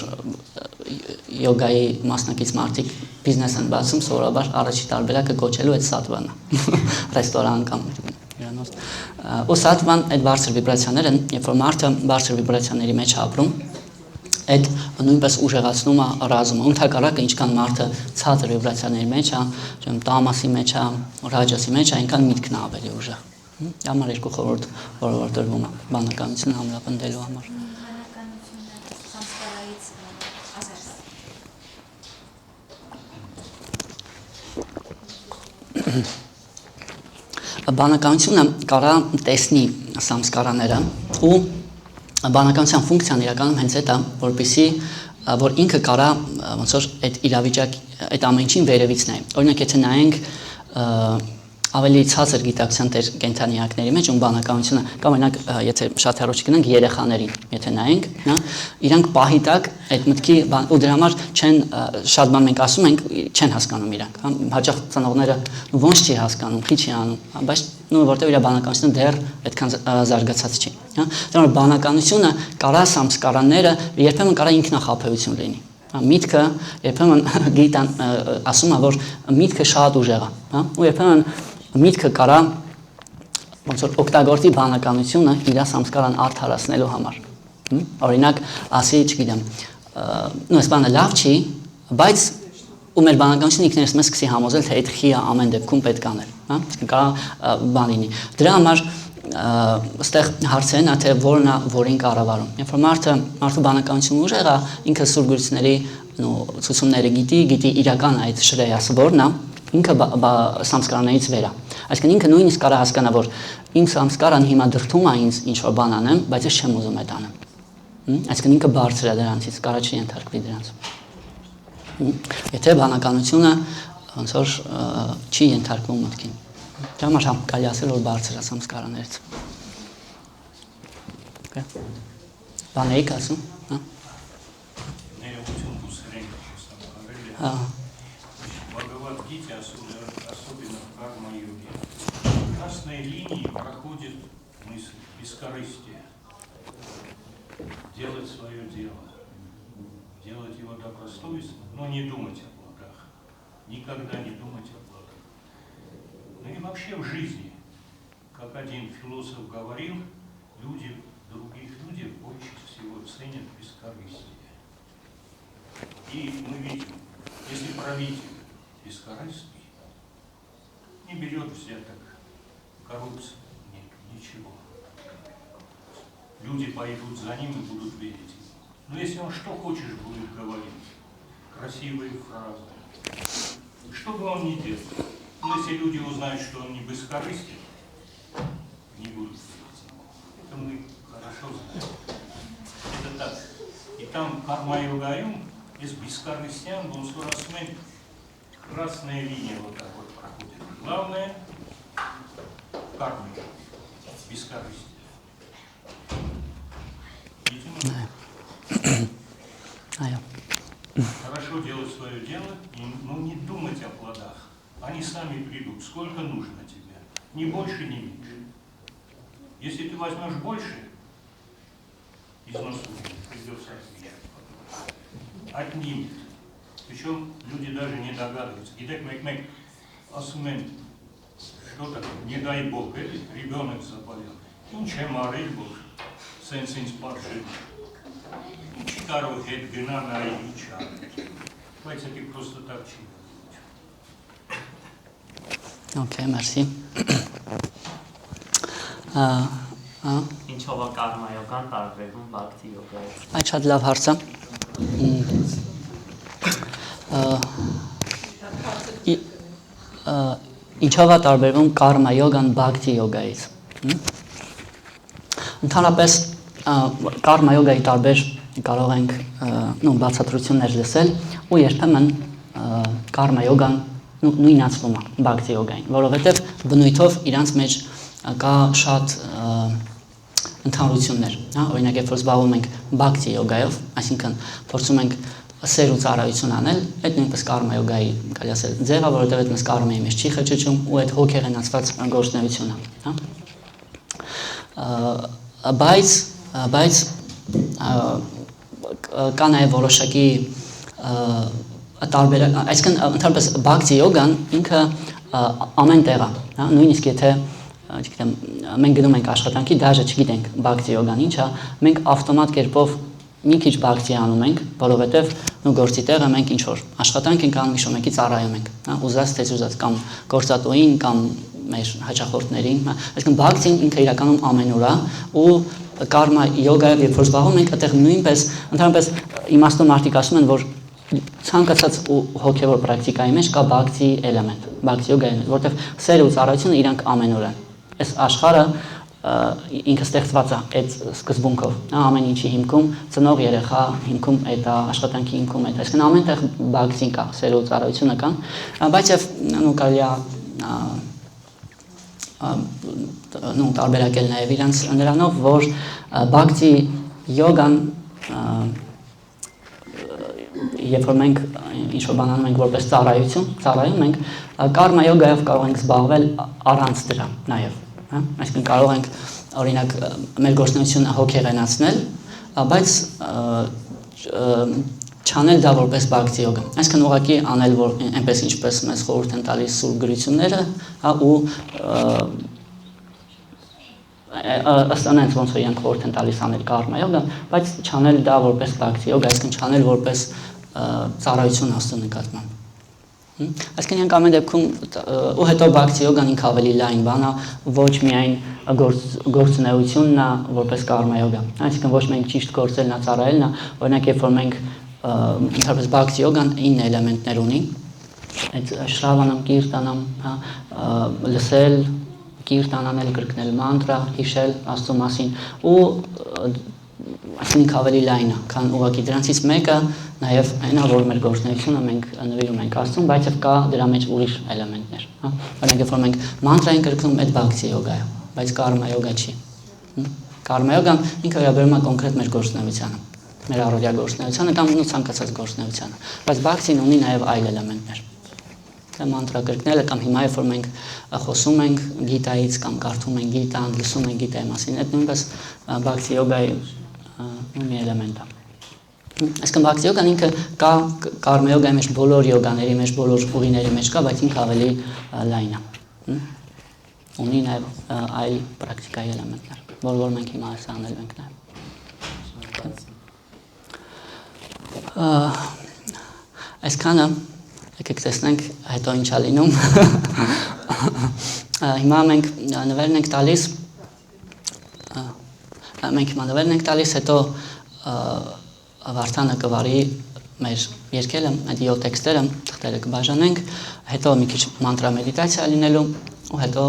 յոգայի մասնակից մարդիկ բիզնես են բացում, սովորաբար առաջի տարբերակը կոչելու այդ սատվան է, ռեստորան կամ հյուրանոց։ Ու սատվան այդ բարձր վիբրացիաներ են, երբ որ մարդը բարձր վիբրացիաների մեջ է ապրում, այդ նույնպես ուժեղացնում է ռազմը, ընդհակառակը ինչքան մարդը ցածր վիբրացիաների մեջ է, տամասի մեջ է, ռաջասի մեջ է, այնքան միտքն է ավելի ուժեղ։ Համար երկու խորհուրդ, որը որ տրվում է բանականությունը ամրապնդելու համար։ Բանականությունը սամսկարայից ազերս։ բանականությունը կարա տեսնի սամսկարաները ու բանականության ֆունկցիան իրականում հենց այդ է, որպեսզի որ ինքը կարա ոնց որ այդ իրավիճակ այդ ամեն ինչին վերևից նայի։ Օրինակ եթե նայենք ավելի ցածր գիտակցության տեր կենթանիակների մեջ ում բանականությունը կամ օրինակ եթե շատ հեռու չգնանք երեխաներին եթե նայենք հա իրանք պահի տակ այդ մտքի ու դրա համար չեն շատ բան մենք ասում ենք չեն հասկանում իրանք հա հաճախ ծնողները ոնց չի հասկանում քիչ չի անում բայց նույն որտեղ իր բանականությունը դեռ այդքան զարգացած չի հա դրա համար բանականությունը կարա սամսկարանները երբեմն կարա ինքնախաբեություն լինի միտքը երբեմն գիտան ասում է որ միտքը շատ ուժեղ է հա ու երբեմն միտքը կարա ոնց որ օգտագործի բանականությունը իր սամսկարան արդարացնելու համար օրինակ ասի չգիտեմ նույն այս բանը լավ չի բայց ու մեր բանականությունը ինքներս մեզ սկսի համոզել թե այդ խիա ամեն դեպքում պետք անել հա կարա բան լինի դրա համար այստեղ հարցը նա թե որն է որին կառավարում երբ որ մարդու բանականությունը ուժեղ է ինքը սուրգույցների ցուցումները գիտի իրական այդ շրեյասը որն է ինքը սամսկարաններից վեր է այսինքն ինքը նույնիսկ կարա հասկանա որ իմ սամսկարան հիմա դրթում է ինձ ինչ որ բան անեմ բայց ես չեմ ուզում այդ անեմ այսինքն ինքը բարձր է դրանից կարա չի ենթարկվի դրանց եթե բանականությունը ոնց որ չի ենթարկվում մտքին դրա համար համ կարելի ասել որ բարձր է սամսկարաններից բան եք ասում հա հա линии проходит мысль бескорыстия. Делать свое дело. Делать его добросовестно, но не думать о благах. Никогда не думать о благах. Ну и вообще в жизни, как один философ говорил, других людей больше всего ценят бескорыстие. И мы видим, если правитель бескорыстный, не берет взяток, коррупции нет, ничего. Люди пойдут за ним и будут верить. Но если он что хочешь будет говорить, красивые фразы, что бы он ни делал, но если люди узнают, что он не бескорыстен, не будут верить. Это мы хорошо знаем. Это так. И там Карма-йога-аюм, из бескорыстян, бонсурасмен, красная линия вот так вот проходит. Главное карма, бескорыстие. Хорошо делать свое дело, но не думать о плодах. Они сами придут, сколько нужно тебе. Ни больше, ни меньше. Если ты возьмешь больше, износ придется отнимет. Причем люди даже не догадываются. Гидек Мекмек Асумен, что такое? Не дай Бог, ребенок заболел. Ничем арель Бог, сенсинс парши. Чикаро хет гена на ича. Բայց это просто так չի։ Okay, merci. Ինչով է կարմայական տարբերվում բակտի յոգայից։ Այդ շատ լավ հարց է։ Ինչով է տարբերվում կարմա յոգան բակտի յոգայից։ Ընդհանրապես կարմա յոգայի տարբեր կարող ենք բացատրություններ լսել ու երբեմն կարմա յոգան նույնացվում է բակտի յոգային, որովհետև բնույթով իրանց մեջ կա շատ ընդհանրություններ, հա, օրինակ երբ որ զբաղվում ենք բակտի յոգայով, այսինքն փորձում ենք սեր ու ծառայություն անել, այդ նույնպես կարմա յոգայի կարելի ասել ձև է, որովհետև այդ մեզ կարմայի մեջ չի խճճում ու այդ հոգեղենացված գործունեությունը, հա։ Բայց կա նաև որոշակի տարբերակ, այսինքն ընդհանրապես բակտի յոգան ինքը ամեն տեղ է, հա, նույնիսկ եթե չգիտեմ, մենք գնում ենք աշխատանքի, դաժե չգիտենք բակտի յոգան ինչ է, մենք ավտոմատ կերպով մի քիչ բակտի անում ենք, որովհետև նու գործի տեղը մենք ինչ որ աշխատանք ենք անում, իշո մեկի ծառայում ենք, հա, ուզած թե ուզած կամ գործատուին կամ մեր հաճախորդներին, հա, այսինքն բակտին ինքը իրականում ամենուր է ու կարմա յոգայով երբ որ զբաղվում ենք, այդտեղ նույնպես ընդհանրապես իմաստուն մարդիկ ասում են, որ ցանկացած հոգևոր պրակտիկայի մեջ կա բակցի էլեմենտ, բակցի յոգայի էլեմենտ, որտեղ սերը ու ծառայությունը իրանք ամենուր են։ Այս աշխարհը ինքը ստեղծված է այդ սկզբունքով, ամեն ինչի հիմքում ծնող երեխա, հիմքում այդ աշխատանքի հիմքում այդ, այսինքն ամենտեղ բակցին կա, սերը ու ծառայությունը կան, բայց եւ կարելի է տարբերակել նաեւ իրանց նրանով, որ բակցի յոգան երբ որ մենք ինչ-որ բան անում ենք որպես ծառայում ենք, կարմա յոգայով կարող ենք զբաղվել առանց դրա նաև, այսինքն կարող ենք օրինակ մեր գործունեությունը հոգեղենացնել, բայց չանել դա որպես բակցի յոգա, այսինքն ուղղակի անել որ այնպես ինչպես մեզ խորհուրդ են տալիս սուրբ գրությունները, ու ըստ անենց ոնց որ իրենք խորհուրդ են տալիս անել կարմա յոգա, բայց չանել դա որպես բակցի յոգա, այսինքն չանել որպես ծառայություն Աստծո նկատմամբ։ Այսինքն իրենք ամեն դեպքում ու հետո բակցի յոգան ինքը ավելի լայն բան է, ոչ միայն գործունեությունն է որպես կարմա յոգա, այսինքն ոչ միայն ճիշտ գործելն է, ծառայելն է, օրինակ երբ որ մենք ընդհանրապես բակցի յոգան 9 էլեմենտներ ունի, այդ շրավանամ, կիրտանամ, լսել, կիրտան անել, կրկնել մանտրա, հիշել Աստծո մասին ու այսինքն ավելի լայն է, քան ուղղակի դրանցից մեկը նաև այն է, որ մեր գործունեությունը մենք նվիրում ենք Աստծուն, բայց եւ կա դրա մեջ ուրիշ էլեմենտներ, օրինակ երբ որ մենք մանտրա ենք կրկնում, այդ բակցի յոգա է, բայց կարմա յոգա չի։ Կարմա յոգան ինքը վերաբերում է կոնկրետ մեր գործունեությանը, մեր առօրյա գործունեությանը կամ ցանկացած գործունեությանը, բայց բակցին ունի նաև այլ էլեմենտներ։ Կամ մանտրա կրկնելը կամ հիմա երբ որ մենք խոսում ենք գիտայից կամ կարդում ենք գիտան, լսում ենք գիտայի մասին, այդ նույնպես բակցի յոգայի մի էլեմենտ է։ Այսինքն բակցի յոգան ինքը կա կարմա յոգայի մեջ բոլոր յոգաների մեջ, բոլոր ուղիների մեջ կա, բայց ինքը ավելի լայն է։ Ունի նաև այլ պրակտիկայի էլեմենտներ, որ մենք հիմա այս անել ենք նաև։ Այսքանը եկեք տեսնենք հետո ինչ է լինում։ Հիմա մենք նվերն ենք տալիս, հետո Վարդանը կվարի մեր երկելը, այդ 7 տեքստերը, թղթերը կբաժանենք, հետո մի քիչ մանտրա մեդիտացիա լինելու ու հետո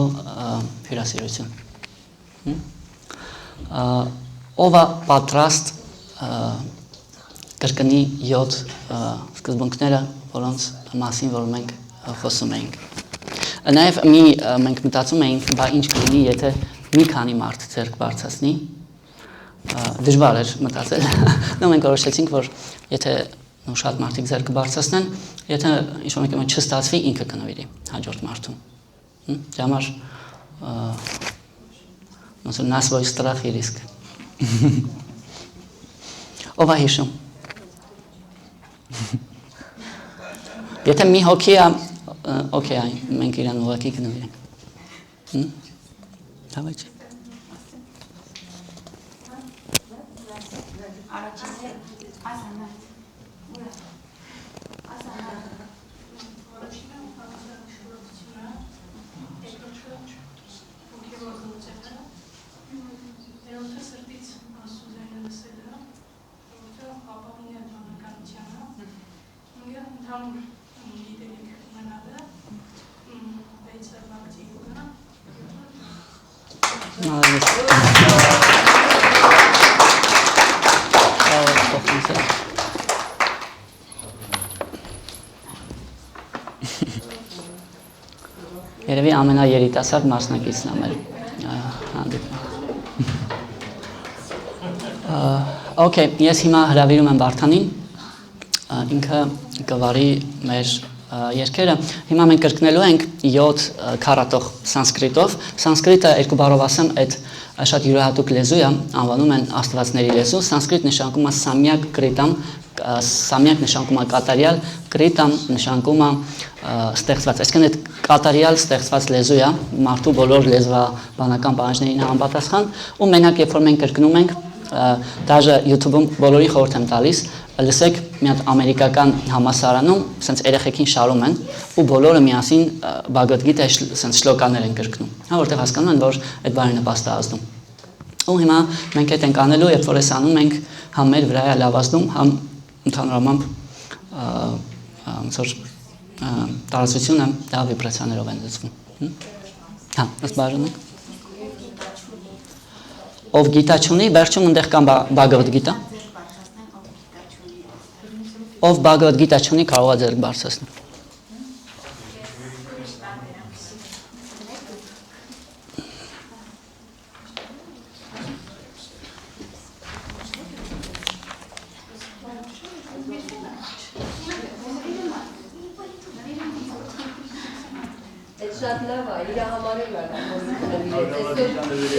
հյուրասիրություն։ Ով է պատրաստ կրկնի 7 սկզբունքները, որոնց մասին որ մենք խոսում էինք։ Նաև մենք մտածում էինք, բա ինչ կլինի, եթե մի քանի մարդ ձեռք բարձրացնի, դժվար էր մտածել, մենք որոշեցինք, որ եթե շատ մարդիկ ձեռք բարձրացնեն, եթե ինչ-որ մեկը չստացվի, ինքը կնվիրի հաջորդ մարդուն։ Դրա համար ոնց որ նա свой страх и риск։ Ով է հիշում։ Եթե մի հոգի է, օքեյ, մենք իրան ուղղակի կնվիրենք։ Давайте. Երևի ամենաերիտասարդ մասնակիցն է մեր հանդիպում։ Okay, ես հիմա հրավիրում եմ Վարդանին, ինքը կվարի մեր երկերը։ Հիմա մենք կրկնելու ենք 7 քառատող սանսկրիտով։ Սանսկրիտը երկու բառով ասեմ, այդ շատ յուրահատուկ լեզու է, անվանում են աստվածների լեզու։ Սանսկրիտ նշանակում է սամյակ կրիտամ, սամյակ նշանակում է կատարյալ, կրիտամ նշանակում է ստեղծված։ Այսինքն այդ կատարյալ ստեղծված լեզու է, մարդու բոլոր լեզվաբանական պահանջներին համապատասխան, ու մենակ երբ որ մենք կրկնում ենք, դաժե YouTube-ում բոլորի խորհուրդ եմ տալիս, լսեք մի հատ ամերիկական համասարանում, սենց երեխեքին շարում են, ու բոլորը միասին Բհագավադ Գիտա սենց շլոկաներ են կրկնում, որտեղ հասկանում են, որ այդ բարենպաստ է ազդում։ Ու հիմա մենք այդ ենք անելու, երբ որ այս անում ենք, համ մեր վրա է լավ ազդում, համ ընդհանրապես ոնց որ տարածությունը դա վիբրացիաներով են լցվում։ Հա, ըստ բաժանենք։ Ով գիտա չունի, վերջում այնտեղ կան Բhagavad Gita։ Ով Bhagavad Gita չունի, կարող է ձեռք բարձրացնել։ Շատ լավ է, իր համար էլ վարդապետը